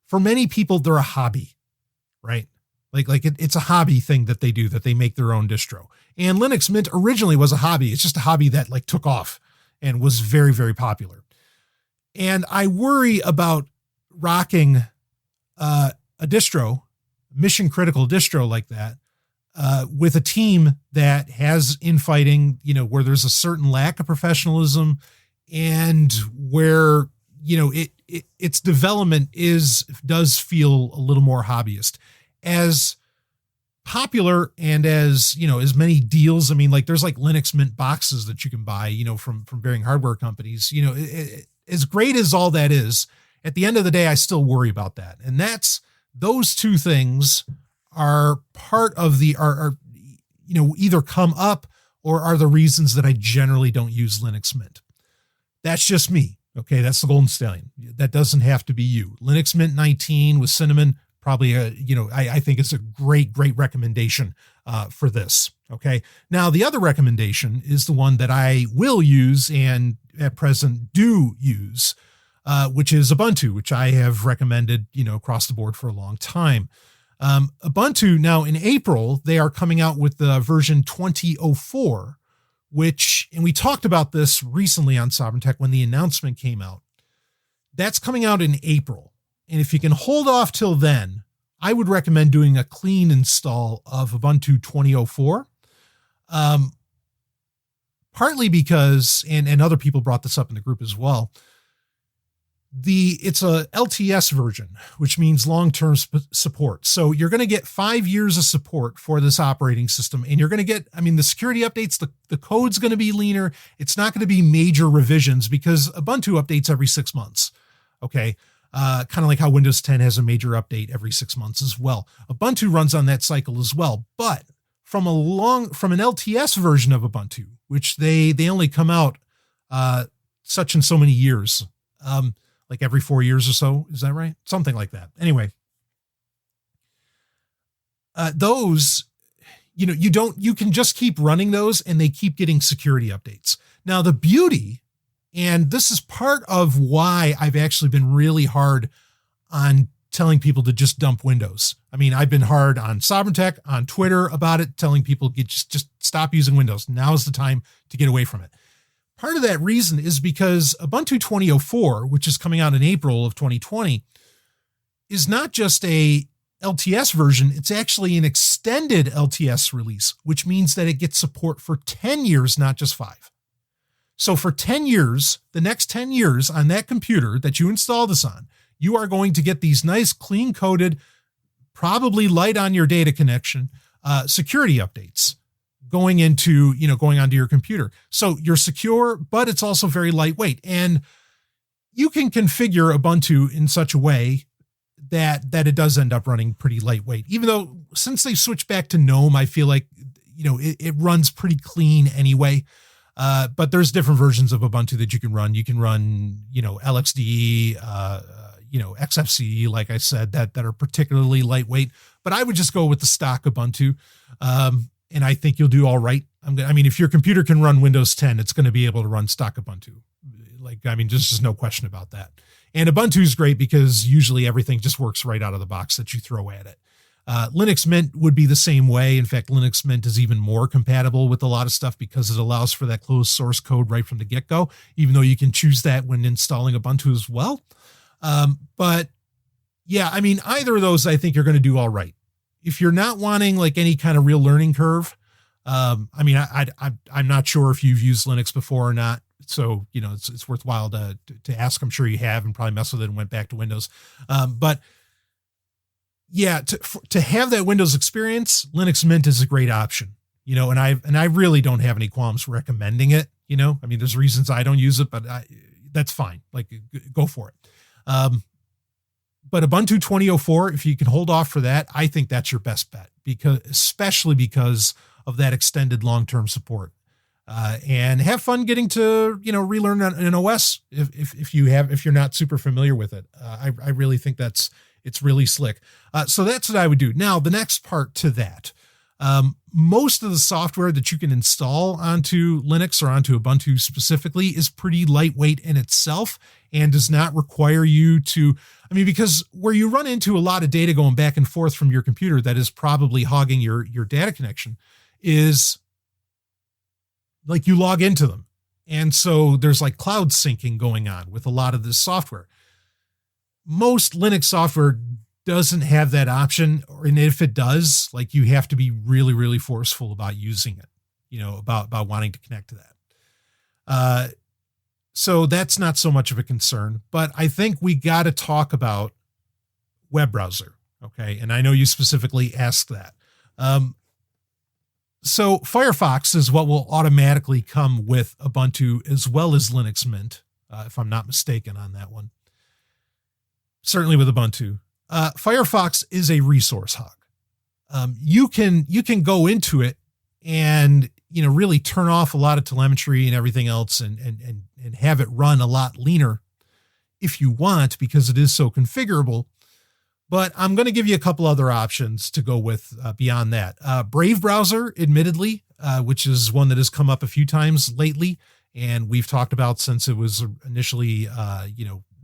For many people, they're a hobby, right? It's a hobby thing that they do, that they make their own distro. And Linux Mint originally was a hobby. It's just a hobby that like took off and was very, very popular. And I worry about rocking a distro, mission critical distro like that, with a team that has infighting, where there's a certain lack of professionalism and where, its development does feel a little more hobbyist. As popular and as many deals, there's like Linux Mint boxes that you can buy, from varying hardware companies, as great as all that is, at the end of the day, I still worry about that. And those two things are part of either come up or are the reasons that I generally don't use Linux Mint. That's just me. Okay. That's the golden stallion. That doesn't have to be you. Linux Mint 19 with Cinnamon, probably I think it's a great recommendation for this. Okay. Now the other recommendation is the one that I will use and at present do use, which is Ubuntu, which I have recommended, across the board for a long time. Ubuntu now in April, they are coming out with the version 2004, and we talked about this recently on Sovereign Tech when the announcement came out. That's coming out in April. And if you can hold off till then, I would recommend doing a clean install of Ubuntu 2004. Partly because, and other people brought this up in the group as well, it's a LTS version, which means long-term support. So you're going to get 5 years of support for this operating system. And you're going to get, the security updates, the code's going to be leaner. It's not going to be major revisions because Ubuntu updates every 6 months. Okay. kind of like how Windows 10 has a major update every 6 months as well. Ubuntu runs on that cycle as well, but from an LTS version of Ubuntu, which they only come out such and so many years, like every 4 years or so. Is that right? Something like that. Anyway, those, you can just keep running those and they keep getting security updates. Now the beauty, and this is part of why I've actually been really hard on telling people to just dump Windows. I mean, I've been hard on Sovereign Tech, on Twitter about it, telling people just stop using Windows. Now is the time to get away from it. Part of that reason is because Ubuntu 2004, which is coming out in April of 2020, is not just a LTS version, it's actually an extended LTS release, which means that it gets support for 10 years, not just 5. So for 10 years, the next 10 years on that computer that you install this on, you are going to get these nice, clean coded, probably light on your data connection, security updates going onto your computer. So you're secure, but it's also very lightweight. And you can configure Ubuntu in such a way that it does end up running pretty lightweight, even though since they switched back to GNOME, I feel like, it runs pretty clean anyway. But there's different versions of Ubuntu that you can run. You can run, LXDE, XFCE, like I said, that are particularly lightweight, but I would just go with the stock Ubuntu. And I think you'll do all right. If your computer can run Windows 10, it's going to be able to run stock Ubuntu. There's just no question about that. And Ubuntu is great because usually everything just works right out of the box that you throw at it. Linux Mint would be the same way. In fact, Linux Mint is even more compatible with a lot of stuff because it allows for that closed source code right from the get-go, even though you can choose that when installing Ubuntu as well. But yeah, either of those, I think you're going to do all right. If you're not wanting like any kind of real learning curve, I'm not sure if you've used Linux before or not. So, it's worthwhile to ask. I'm sure you have and probably messed with it and went back to Windows. But yeah, to have that Windows experience, Linux Mint is a great option, and I really don't have any qualms recommending it. There's reasons I don't use it, but that's fine. Like, go for it. But Ubuntu 2004, if you can hold off for that, I think that's your best bet, especially because of that extended long-term support. And have fun getting to, relearn an OS if you're not super familiar with it. I really think it's really slick. So that's what I would do. Now, the next part to that, most of the software that you can install onto Linux or onto Ubuntu specifically is pretty lightweight in itself and does not require you to, because where you run into a lot of data going back and forth from your computer that is probably hogging your data connection is like you log into them. And so there's like cloud syncing going on with a lot of this software. Most Linux software doesn't have that option, and if it does, like you have to be really, really forceful about using it, about wanting to connect to that. So that's not so much of a concern, but I think we got to talk about web browser. Okay. And I know you specifically asked that. So Firefox is what will automatically come with Ubuntu as well as Linux Mint, if I'm not mistaken on that one. Certainly with Ubuntu. Firefox is a resource hog. You can go into it and, really turn off a lot of telemetry and everything else and have it run a lot leaner if you want, because it is so configurable. But I'm going to give you a couple other options to go with beyond that. Brave browser, admittedly, which is one that has come up a few times lately, and we've talked about since it was initially,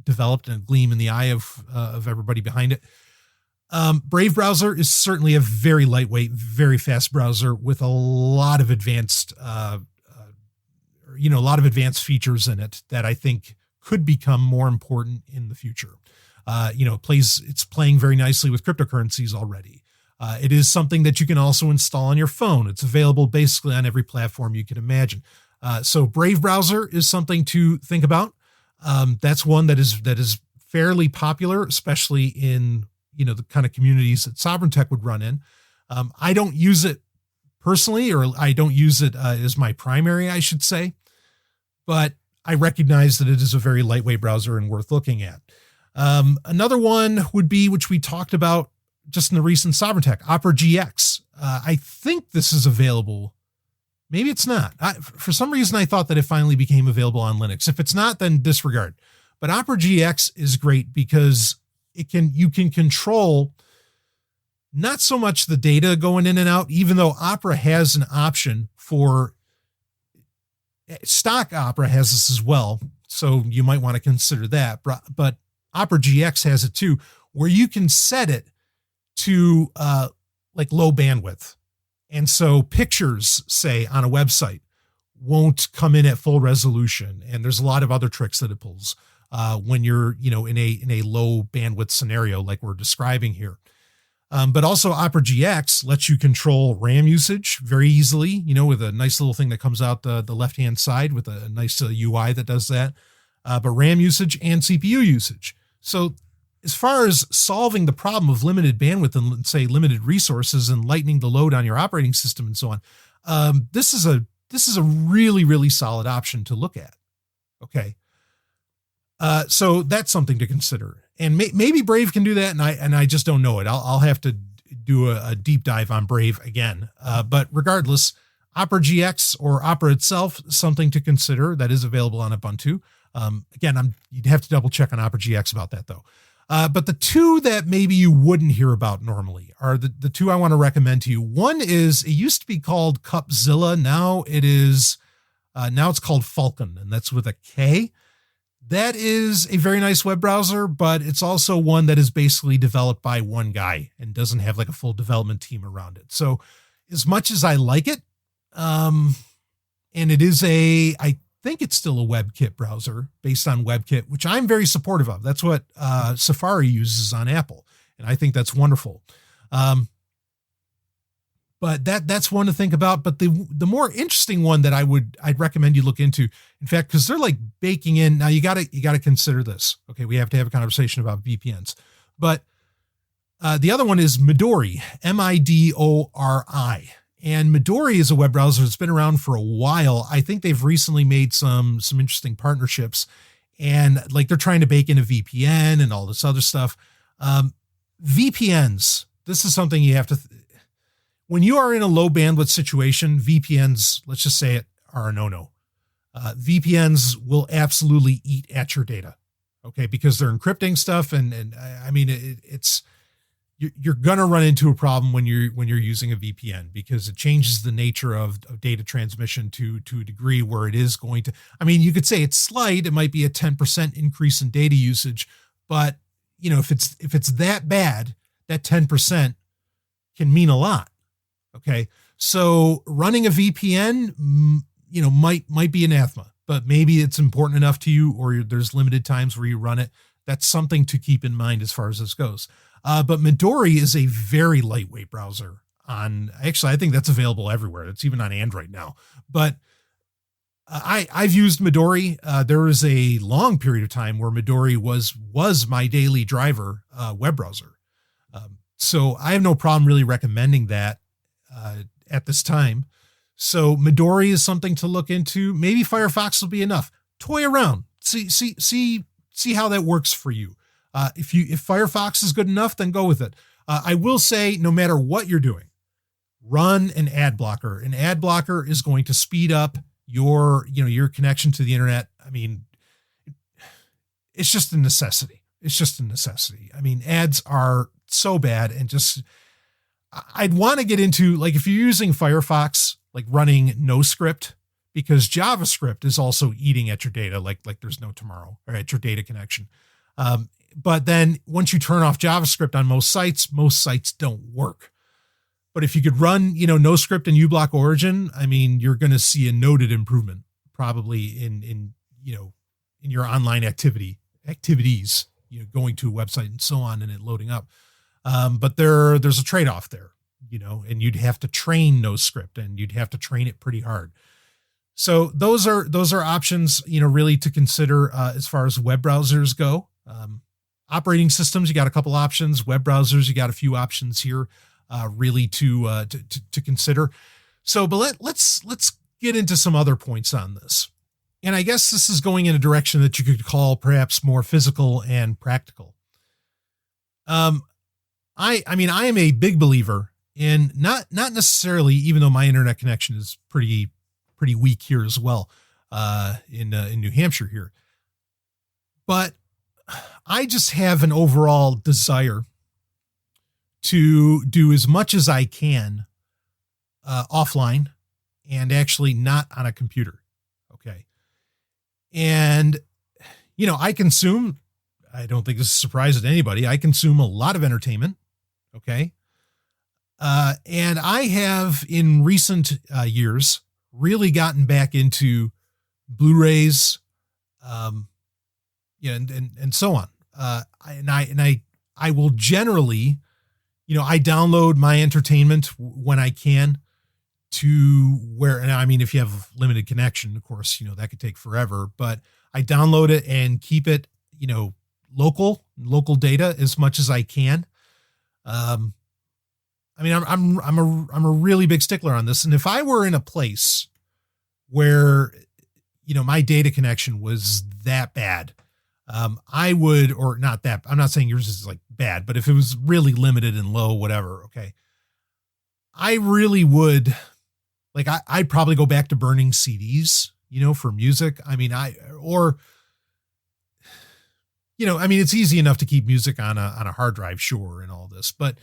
developed and a gleam in the eye of everybody behind it. Brave browser is certainly a very lightweight, very fast browser with a lot of advanced, features in it that I think could become more important in the future. It's playing very nicely with cryptocurrencies already. It is something that you can also install on your phone. It's available basically on every platform you can imagine. So Brave browser is something to think about. That's one that is fairly popular, especially in, the kind of communities that Sovereign Tech would run in. I don't use it personally, or I don't use it as my primary, I should say, but I recognize that it is a very lightweight browser and worth looking at. Another one would be, which we talked about just in the recent Sovereign Tech, Opera GX. I think this is available. Maybe it's not. For some reason, I thought that it finally became available on Linux. If it's not, then disregard. But Opera GX is great because you can control not so much the data going in and out, even though Opera has an option for stock. Opera has this as well, so you might want to consider that. But Opera GX has it too, where you can set it to like low bandwidth. And so pictures, say, on a website won't come in at full resolution. And there's a lot of other tricks that it pulls when you're, in a low bandwidth scenario like we're describing here. But also Opera GX lets you control RAM usage very easily, with a nice little thing that comes out the left-hand side with a nice UI that does that. But RAM usage and CPU usage. So as far as solving the problem of limited bandwidth and, say, limited resources and lightening the load on your operating system and so on, this is a really, really solid option to look at. Okay. So that's something to consider. And maybe Brave can do that, and I just don't know it. I'll have to do a deep dive on Brave again. But regardless, Opera GX or Opera itself, something to consider that is available on Ubuntu. Again, you'd have to double check on Opera GX about that though. But the two that maybe you wouldn't hear about normally are the two I want to recommend to you. One is, it used to be called Cupzilla. Now it's called Falcon, and that's with a K. That is a very nice web browser, but it's also one that is basically developed by one guy and doesn't have like a full development team around it. So as much as I like it, and it is I think it's still a WebKit browser based on WebKit, which I'm very supportive of. That's what Safari uses on Apple, and I think that's wonderful. But that's one to think about. But the more interesting one that I'd recommend you look into, in fact, because they're like baking in. Now you gotta consider this. Okay, we have to have a conversation about VPNs. But the other one is Midori, Midori. And Midori is a web browser that's been around for a while. I think they've recently made some interesting partnerships, and like they're trying to bake in a VPN and all this other stuff. VPNs, this is something you have to, when you are in a low bandwidth situation, VPNs, let's just say it, are a no-no. VPNs will absolutely eat at your data. Okay. Because they're encrypting stuff. And I mean, you're going to run into a problem when you're using a VPN, because it changes the nature of data transmission to a degree where it is going to, I mean, you could say it's slight. It might be a 10% increase in data usage, but if it's that bad, that 10% can mean a lot. Okay. So running a VPN, might be anathema, but maybe it's important enough to you, or there's limited times where you run it. That's something to keep in mind as far as this goes. But Midori is a very lightweight browser actually, I think that's available everywhere. It's even on Android now, but I've used Midori. There was a long period of time where Midori was my daily driver, web browser. So I have no problem really recommending that, at this time. So Midori is something to look into. Maybe Firefox will be enough. Toy around, see how that works for you. If Firefox is good enough, then go with it. I will say, no matter what you're doing, run an ad blocker. An ad blocker is going to speed up your connection to the internet. I mean, it's just a necessity. I mean, ads are so bad, and I'd want to get into, like, if you're using Firefox, like running no script, because JavaScript is also eating at your data, like there's no tomorrow, or at your data connection. But then once you turn off JavaScript on most sites don't work. But if you could run, no script and uBlock Origin, I mean, you're going to see a noted improvement probably in your online activities, going to a website and so on, and it loading up. But there's a trade-off there, and you'd have to train no script, and you'd have to train it pretty hard. So those are options, really to consider, as far as web browsers go. Operating systems, you got a couple options. Web browsers, you got a few options here, really to consider. So, but let's get into some other points on this. And I guess this is going in a direction that you could call perhaps more physical and practical. I mean, I am a big believer in not necessarily, even though my internet connection is pretty weak here as well, in New Hampshire here, but I just have an overall desire to do as much as I can, offline and actually not on a computer. Okay. And, you know, I don't think this is a surprise to anybody. I consume a lot of entertainment. Okay. And I have in recent years really gotten back into Blu-rays, yeah, and so on. I will generally, you know, I download my entertainment when I can to where, and I mean, if you have limited connection, of course, you know, that could take forever, but I download it and keep it, you know, local data as much as I can. I mean, I'm a really big stickler on this. And if I were in a place where, you know, my data connection was that bad, I would, or not that, I'm not saying yours is like bad, but if it was really limited and low, whatever. Okay. I really would, like, I'd probably go back to burning CDs, you know, for music. I mean, you know, I mean, it's easy enough to keep music on a hard drive, sure, and all this, but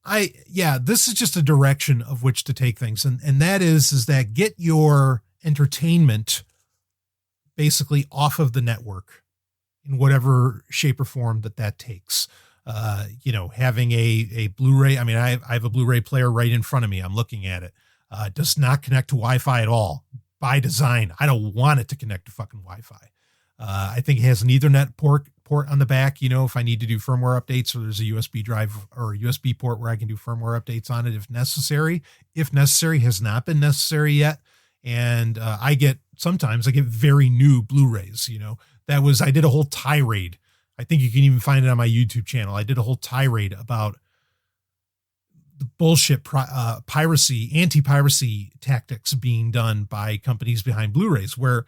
this is just a direction of which to take things. And that is that get your entertainment basically off of the network in whatever shape or form that takes. You know, having a Blu-ray. I mean, I have a Blu-ray player right in front of me. I'm looking at it. It does not connect to Wi-Fi at all by design. I don't want it to connect to fucking Wi-Fi. I think it has an Ethernet port on the back, you know, if I need to do firmware updates, or there's a USB drive or a USB port where I can do firmware updates on it if necessary. If necessary, has not been necessary yet. And sometimes I get very new Blu-rays, you know. I did a whole tirade. I think you can even find it on my YouTube channel. I did a whole tirade about the bullshit piracy, anti-piracy tactics being done by companies behind Blu-rays, where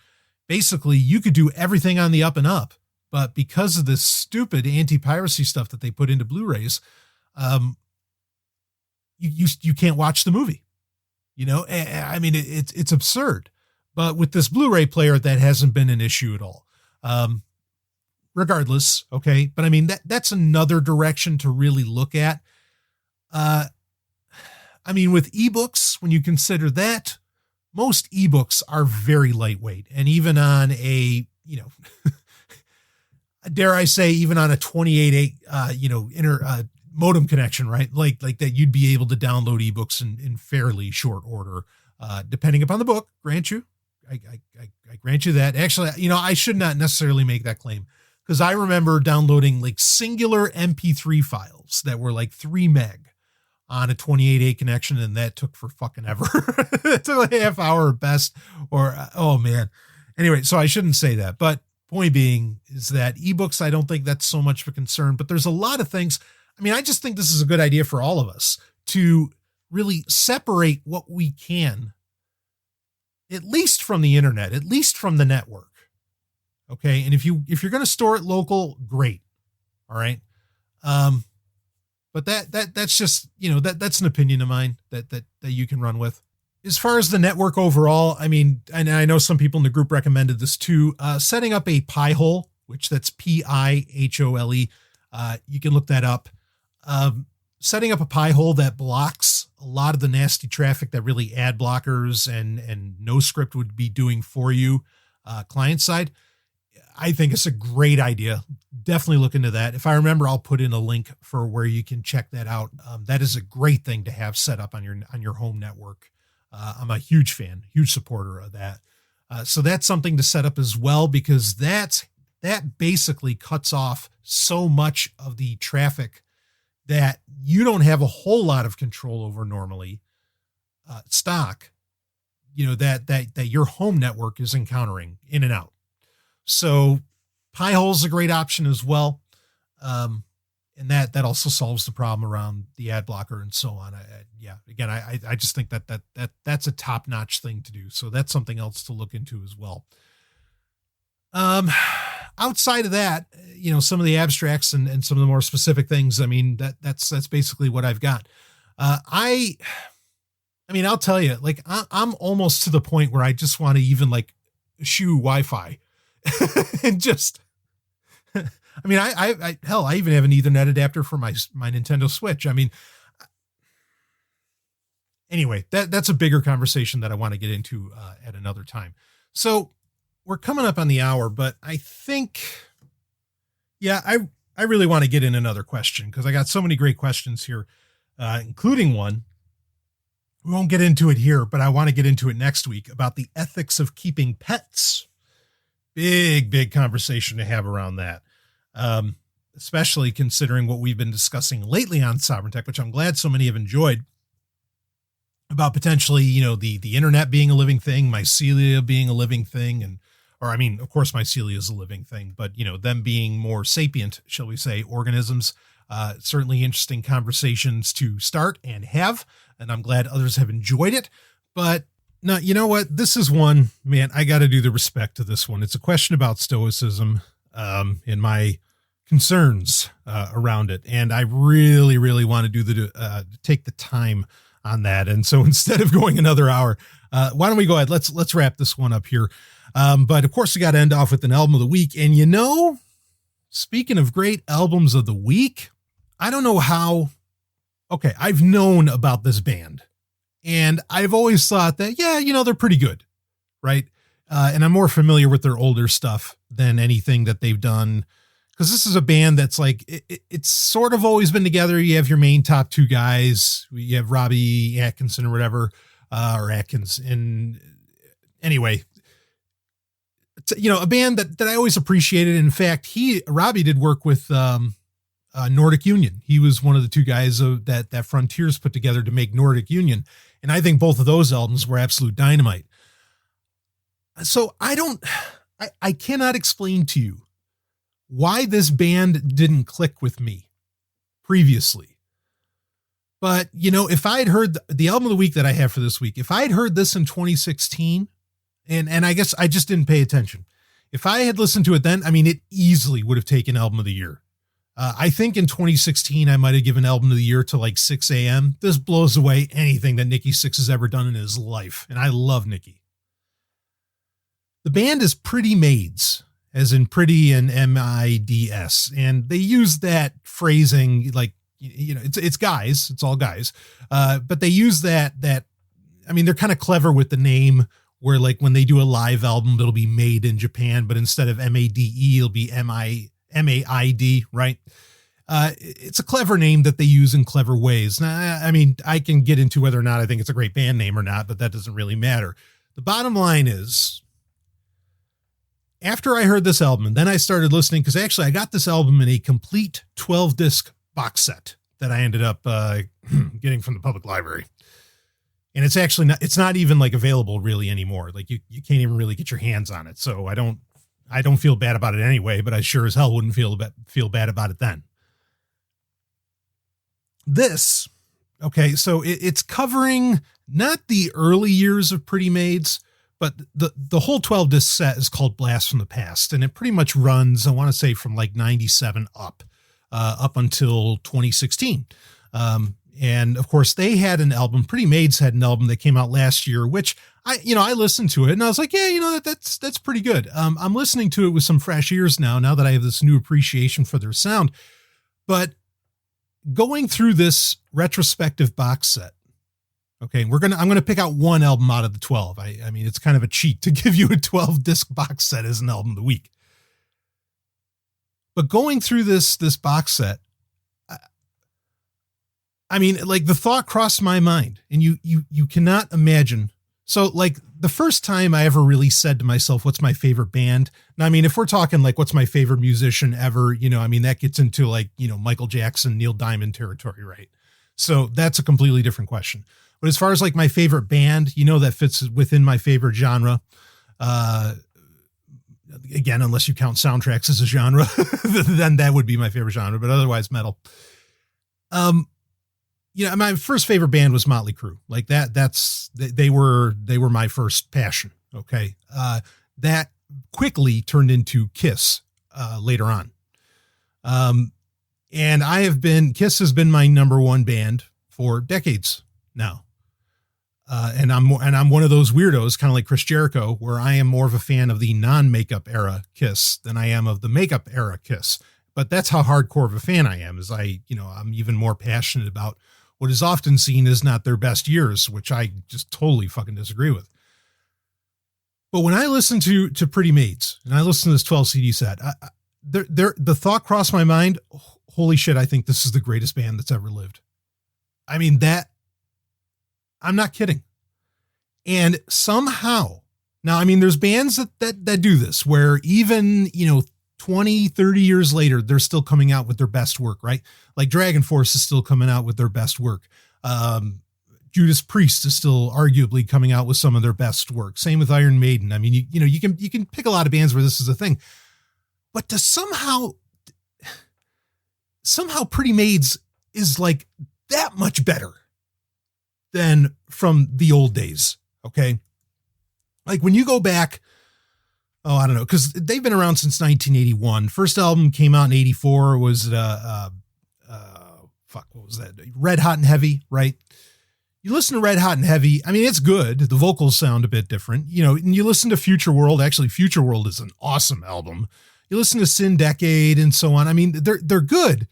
basically you could do everything on the up and up, but because of this stupid anti-piracy stuff that they put into Blu-rays, you can't watch the movie. You know, I mean, it's absurd. But with this Blu-ray player, that hasn't been an issue at all. Regardless, okay. But I mean, that's another direction to really look at. I mean, with ebooks, when you consider that, most ebooks are very lightweight, and even on a, you know, dare I say, even on a 28.8, you know, modem connection, right? Like that, you'd be able to download ebooks in fairly short order, depending upon the book. Grant you, I grant you that. Actually, you know, I should not necessarily make that claim, because I remember downloading like singular MP3 files that were like 3 meg on a 28.8 connection, and that took for fucking ever. It took like a half hour at best, or oh man. Anyway, so I shouldn't say that, but point being is that ebooks, I don't think that's so much of a concern, but there's a lot of things. I mean, I just think this is a good idea for all of us to really separate what we can, at least from the internet, at least from the network. Okay. And if you're going to store it local, great. All right. But that's just, you know, that's an opinion of mine that you can run with. As far as the network overall, I mean, and I know some people in the group recommended this too, setting up a Pi-hole, which that's P-I-H-O-L-E. You can look that up. Setting up a Pi-hole that blocks a lot of the nasty traffic that really ad blockers and no script would be doing for you, client side. I think it's a great idea. Definitely look into that. If I remember, I'll put in a link for where you can check that out. That is a great thing to have set up on your home network. I'm a huge fan, huge supporter of that. So that's something to set up as well, because that basically cuts off so much of the traffic that you don't have a whole lot of control over normally, stock, you know, that your home network is encountering in and out. So Pi-hole is a great option as well. And that also solves the problem around the ad blocker and so on. I just think that's a top-notch thing to do. So that's something else to look into as well. Um, Outside of that, some of the abstracts and some of the more specific things, I mean, that's basically what I've got. I mean, I'll tell you, like, I'm almost to the point where I just want to even like shoe Wi-Fi and just, I mean, hell, I even have an Ethernet adapter for my Nintendo Switch. I mean, anyway, that's a bigger conversation that I want to get into at another time. So we're coming up on the hour, but I think, yeah, I really want to get in another question because I got so many great questions here, including one. We won't get into it here, but I want to get into it next week about the ethics of keeping pets. Big conversation to have around that. Especially considering what we've been discussing lately on Sovereign Tech, which I'm glad so many have enjoyed, about potentially, the internet being a living thing, mycelia being a living thing, or I mean, of course, mycelia is a living thing, but them being more sapient, shall we say, organisms. Certainly interesting conversations to start and have, and I'm glad others have enjoyed it. But no, you know what? This is one, man, I got to do the respect to this one. It's a question about stoicism, and my concerns around it, and I really want to do take the time on that. And so instead of going another hour, why don't we go ahead? Let's wrap this one up here. But of course, we got to end off with an album of the week. And speaking of great albums of the week, I don't know how. Okay, I've known about this band, and I've always thought that, yeah, they're pretty good, right? And I'm more familiar with their older stuff than anything that they've done, because this is a band that's like, it's sort of always been together. You have your main top two guys. You have Robbie Atkinson or whatever, or Atkins. And anyway, a band that I always appreciated. In fact, Robbie did work with Nordic Union. He was one of the two guys that Frontiers put together to make Nordic Union. And I think both of those albums were absolute dynamite. So I cannot explain to you why this band didn't click with me previously. But, if I had heard the album of the week that I have for this week, if I had heard this in 2016, and I guess I just didn't pay attention. If I had listened to it then, I mean, it easily would have taken album of the year. I think in 2016, I might have given album of the year to like 6 a.m. This blows away anything that Nikki Sixx has ever done in his life. And I love Nikki. The band is Pretty Maids, as in pretty and MIDS. And they use that phrasing like, it's guys, it's all guys. But they use that, I mean, they're kind of clever with the name, where like when they do a live album, it'll be made in Japan, but instead of MADE, it'll be MAID, right? It's a clever name that they use in clever ways. Now, I mean, I can get into whether or not I think it's a great band name or not, but that doesn't really matter. The bottom line is, after I heard this album, and then I started listening, because actually I got this album in a complete 12-disc box set that I ended up getting from the public library. And it's actually it's not even like available really anymore. Like you can't even really get your hands on it. So I don't feel bad about it anyway, but I sure as hell wouldn't feel bad about it then. This, okay, so it's covering not the early years of Pretty Maids, but the whole 12-disc set is called Blast from the Past, and it pretty much runs, I want to say, from like 97 up until 2016. And of course they had an album, Pretty Maids had an album that came out last year, which I listened to it and I was like, yeah, that's pretty good. I'm listening to it with some fresh ears now that I have this new appreciation for their sound. But going through this retrospective box set, okay, I'm going to pick out one album out of the 12. I mean, it's kind of a cheat to give you a 12-disc box set as an album of the week. But going through this box set, I mean, like the thought crossed my mind, and you cannot imagine. So like the first time I ever really said to myself, what's my favorite band? Now, I mean, if we're talking like, what's my favorite musician ever, I mean, that gets into like, Michael Jackson, Neil Diamond territory, right? So that's a completely different question. But as far as like my favorite band, that fits within my favorite genre. Again, unless you count soundtracks as a genre, then that would be my favorite genre, but otherwise metal. My first favorite band was Motley Crue. Like they were my first passion. Okay. That quickly turned into Kiss later on. And Kiss has been my number one band for decades now. And I'm one of those weirdos, kind of like Chris Jericho, where I am more of a fan of the non-makeup era Kiss than I am of the makeup era Kiss. But that's how hardcore of a fan I am, is I'm even more passionate about what is often seen as not their best years, which I just totally fucking disagree with. But when I listen to Pretty Maids and I listen to this 12 CD set, the thought crossed my mind, holy shit, I think this is the greatest band that's ever lived. I mean, I'm not kidding. And somehow, now, I mean, there's bands that do this where even, 20, 30 years later, they're still coming out with their best work, right? Like Dragon Force is still coming out with their best work. Judas Priest is still arguably coming out with some of their best work. Same with Iron Maiden. I mean, you can pick a lot of bands where this is a thing, but to somehow Pretty Maids is like that much better than from the old days. Okay. Like when you go back, I don't know, because they've been around since 1981. First album came out in 84. Was what was that? Red Hot and Heavy, right? You listen to Red Hot and Heavy. I mean, it's good. The vocals sound a bit different, and you listen to Future World. Actually, Future World is an awesome album. You listen to Sin Decade and so on. I mean, they're good.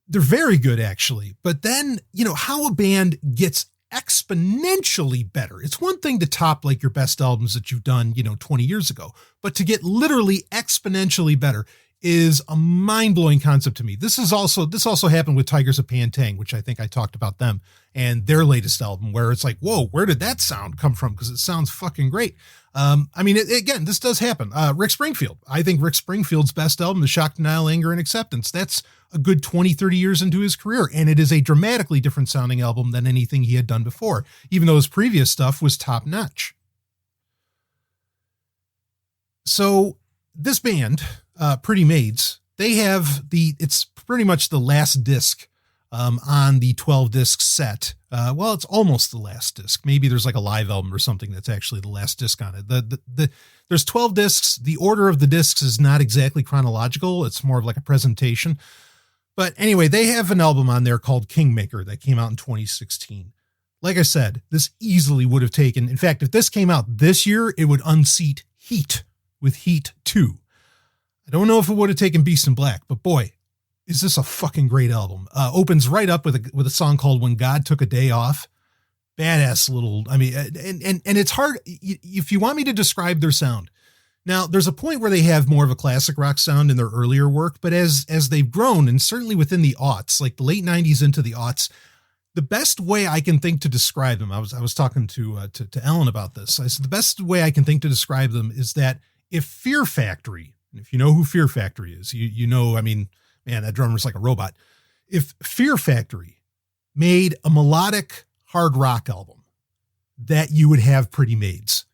They're very good, actually. But then, how a band gets exponentially better. It's one thing to top like your best albums that you've done, 20 years ago, but to get literally exponentially better is a mind-blowing concept to me. This also happened with Tigers of Pantang, which I think I talked about them and their latest album, where it's like, whoa, where did that sound come from? Because it sounds fucking great. I mean, again, this does happen. Rick Springfield. I think Rick Springfield's best album is Shock, Denial, Anger, and Acceptance. That's a good 20, 30 years into his career. And it is a dramatically different sounding album than anything he had done before, even though his previous stuff was top notch. So this band, Pretty Maids, it's pretty much the last disc on the 12 disc set. It's almost the last disc. Maybe there's like a live album or something that's actually the last disc on it. There's 12 discs. The order of the discs is not exactly chronological. It's more of like a presentation. But anyway, they have an album on there called Kingmaker that came out in 2016. Like I said, this easily would have taken, in fact, if this came out this year, it would unseat Heat with Heat 2. I don't know if it would have taken Beast in Black, but boy, is this a fucking great album. Opens right up with a song called When God Took a Day Off. Badass little, I mean, and it's hard if you want me to describe their sound. Now, there's a point where they have more of a classic rock sound in their earlier work, but as they've grown, and certainly within the aughts, like the late 90s into the aughts, the best way I can think to describe them, I was talking to Ellen about this. I said the best way I can think to describe them is that if Fear Factory, and if you know who Fear Factory is, I mean, man, that drummer's like a robot. If Fear Factory made a melodic hard rock album, that you would have Pretty Maids.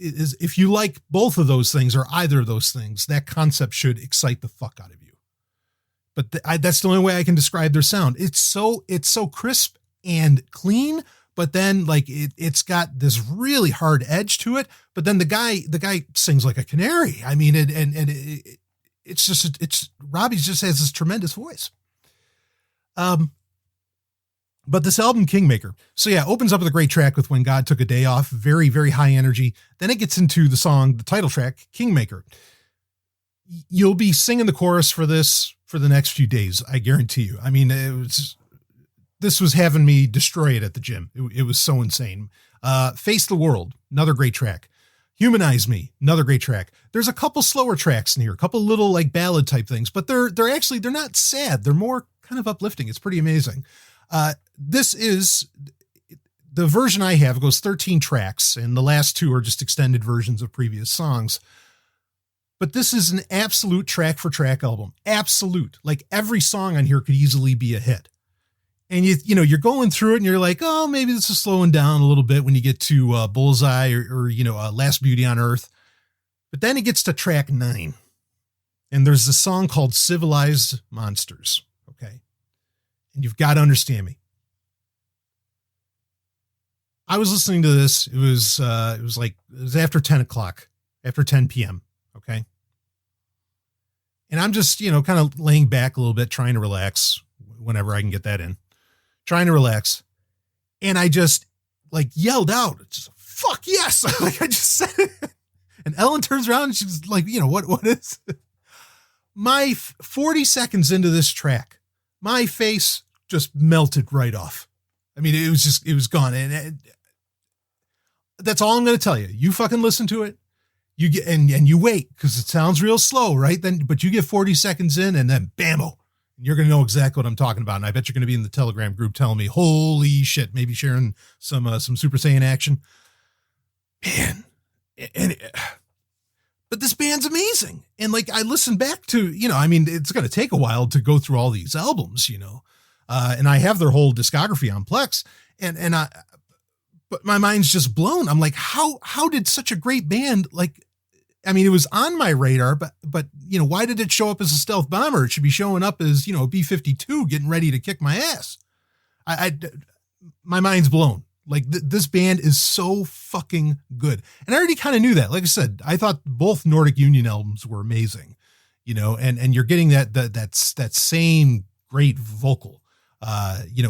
If you like both of those things or either of those things, that concept should excite the fuck out of you. But that's the only way I can describe their sound. It's so crisp and clean, but then like it's got this really hard edge to it. But then the guy sings like a canary. I mean, Robbie just has this tremendous voice. But this album, Kingmaker, so yeah, opens up with a great track with When God Took a Day Off. Very, very high energy. Then it gets into the song, the title track, Kingmaker. You'll be singing the chorus for this for the next few days, I guarantee you. I mean, this was having me destroy it at the gym. It was so insane. Face the World, another great track. Humanize Me, another great track. There's a couple slower tracks in here, a couple little like ballad type things, but they're not sad. They're more kind of uplifting. It's pretty amazing. This is the version I have. It goes 13 tracks, and the last two are just extended versions of previous songs. But this is an absolute track for track album. Absolute. Like every song on here could easily be a hit. And you're going through it and you're like, oh, maybe this is slowing down a little bit when you get to Bullseye or Last Beauty on Earth. But then it gets to track 9. And there's a song called Civilized Monsters. Okay. And you've got to understand me. I was listening to this. It was after 10 o'clock after 10 p.m. Okay. And I'm just, kind of laying back a little bit, trying to relax whenever I can get that in, trying to relax. And I just like yelled out, just, fuck yes. Like I just said it. And Ellen turns around and she's like, what is it? My 40 seconds into this track, my face just melted right off. I mean, it was gone. And that's all I'm going to tell you. You fucking listen to it. You get, and you wait because it sounds real slow, right? But you get 40 seconds in and then bammo. You're going to know exactly what I'm talking about. And I bet you're going to be in the Telegram group telling me, holy shit, maybe sharing some Super Saiyan action. Man. But this band's amazing. And like, I listened back to, it's going to take a while to go through all these albums, and I have their whole discography on Plex but my mind's just blown. I'm like, how did such a great band, it was on my radar, but why did it show up as a stealth bomber? It should be showing up as, a B-52 getting ready to kick my ass. My mind's blown. Like this band is so fucking good. And I already kind of knew that. Like I said, I thought both Nordic Union albums were amazing, and you're getting that same great vocal,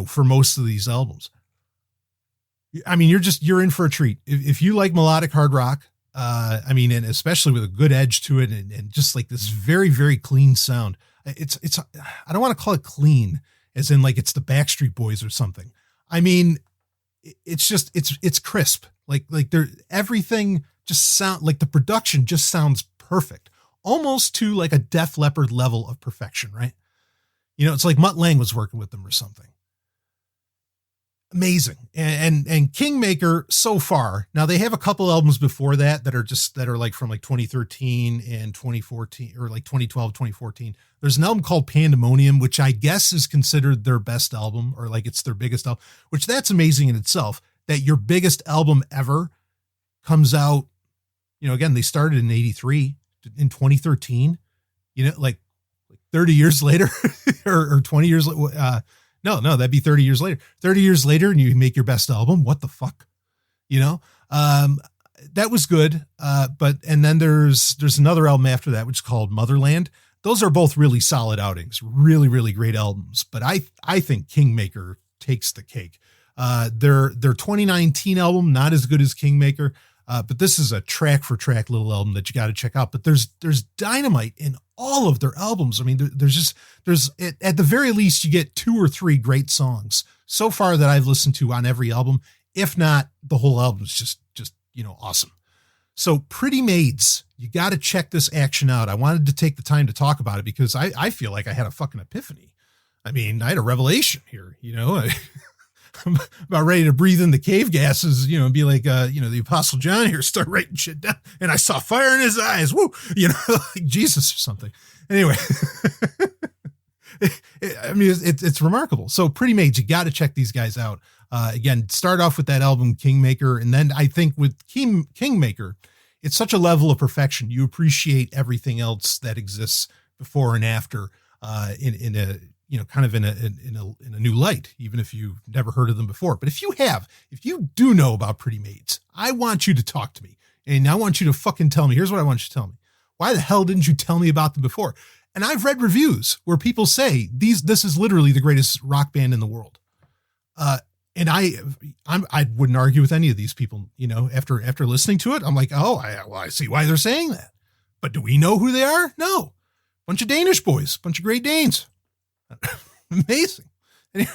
for most of these albums. I mean, you're in for a treat. If you like melodic hard rock, and especially with a good edge to it and just like this very, very clean sound. It's, I don't want to call it clean as in like it's the Backstreet Boys or something. I mean, it's just, it's crisp. Like everything just sound like the production just sounds perfect, almost to like a Def Leppard level of perfection, right? It's like Mutt Lange was working with them or something. Amazing. And Kingmaker so far. Now they have a couple albums before that are like from like 2013 and 2014 or like 2012, 2014. There's an album called Pandemonium, which I guess is considered their best album or like it's their biggest album, which that's amazing in itself that your biggest album ever comes out. Again, they started in 83 in 2013, like 30 years later or 20 years. No, that'd be 30 years later. 30 years later, and you make your best album. What the fuck? That was good. And then there's another album after that, which is called Motherland. Those are both really solid outings, really, really great albums. But I think Kingmaker takes the cake. Their 2019 album, not as good as Kingmaker. But this is a track for track little album that you got to check out. But there's dynamite in all of their albums. I mean, there's at the very least, you get 2 or 3 great songs so far that I've listened to on every album. If not, the whole album is just awesome. So Pretty Maids, you got to check this action out. I wanted to take the time to talk about it because I feel like I had a fucking epiphany. I mean, I had a revelation here, I'm about ready to breathe in the cave gases, and be like, the Apostle John here, start writing shit down. And I saw fire in his eyes. Woo, like Jesus or something. Anyway, it's remarkable. So Pretty Maids, you got to check these guys out. Again, start off with that album Kingmaker. And then I think with Kingmaker, it's such a level of perfection. You appreciate everything else that exists before and after, in a new light, even if you've never heard of them before. But if you do know about Pretty Maids, I want you to talk to me and I want you to fucking tell me, here's what I want you to tell me. Why the hell didn't you tell me about them before? And I've read reviews where people say this is literally the greatest rock band in the world. And I wouldn't argue with any of these people, after listening to it, I'm like, I see why they're saying that, but do we know who they are? No. Bunch of Danish boys, bunch of Great Danes. Amazing. Anyway,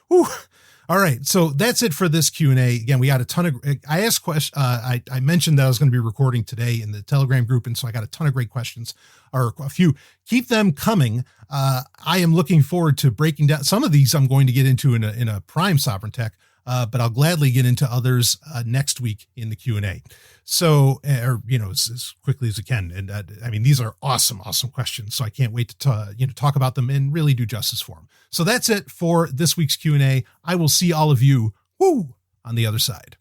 all right. So that's it for this Q&A. Again, we got a ton of, I asked questions. I mentioned that I was going to be recording today in the Telegram group. And so I got a ton of great questions, or a few. Keep them coming. I am looking forward to breaking down some of these. I'm going to get into in a prime Sovereign Tech, but I'll gladly get into others next week in the Q&A. So, as quickly as I can. And these are awesome questions. So I can't wait to talk about them and really do justice for them. So that's it for this week's Q&A. I will see all of you on the other side.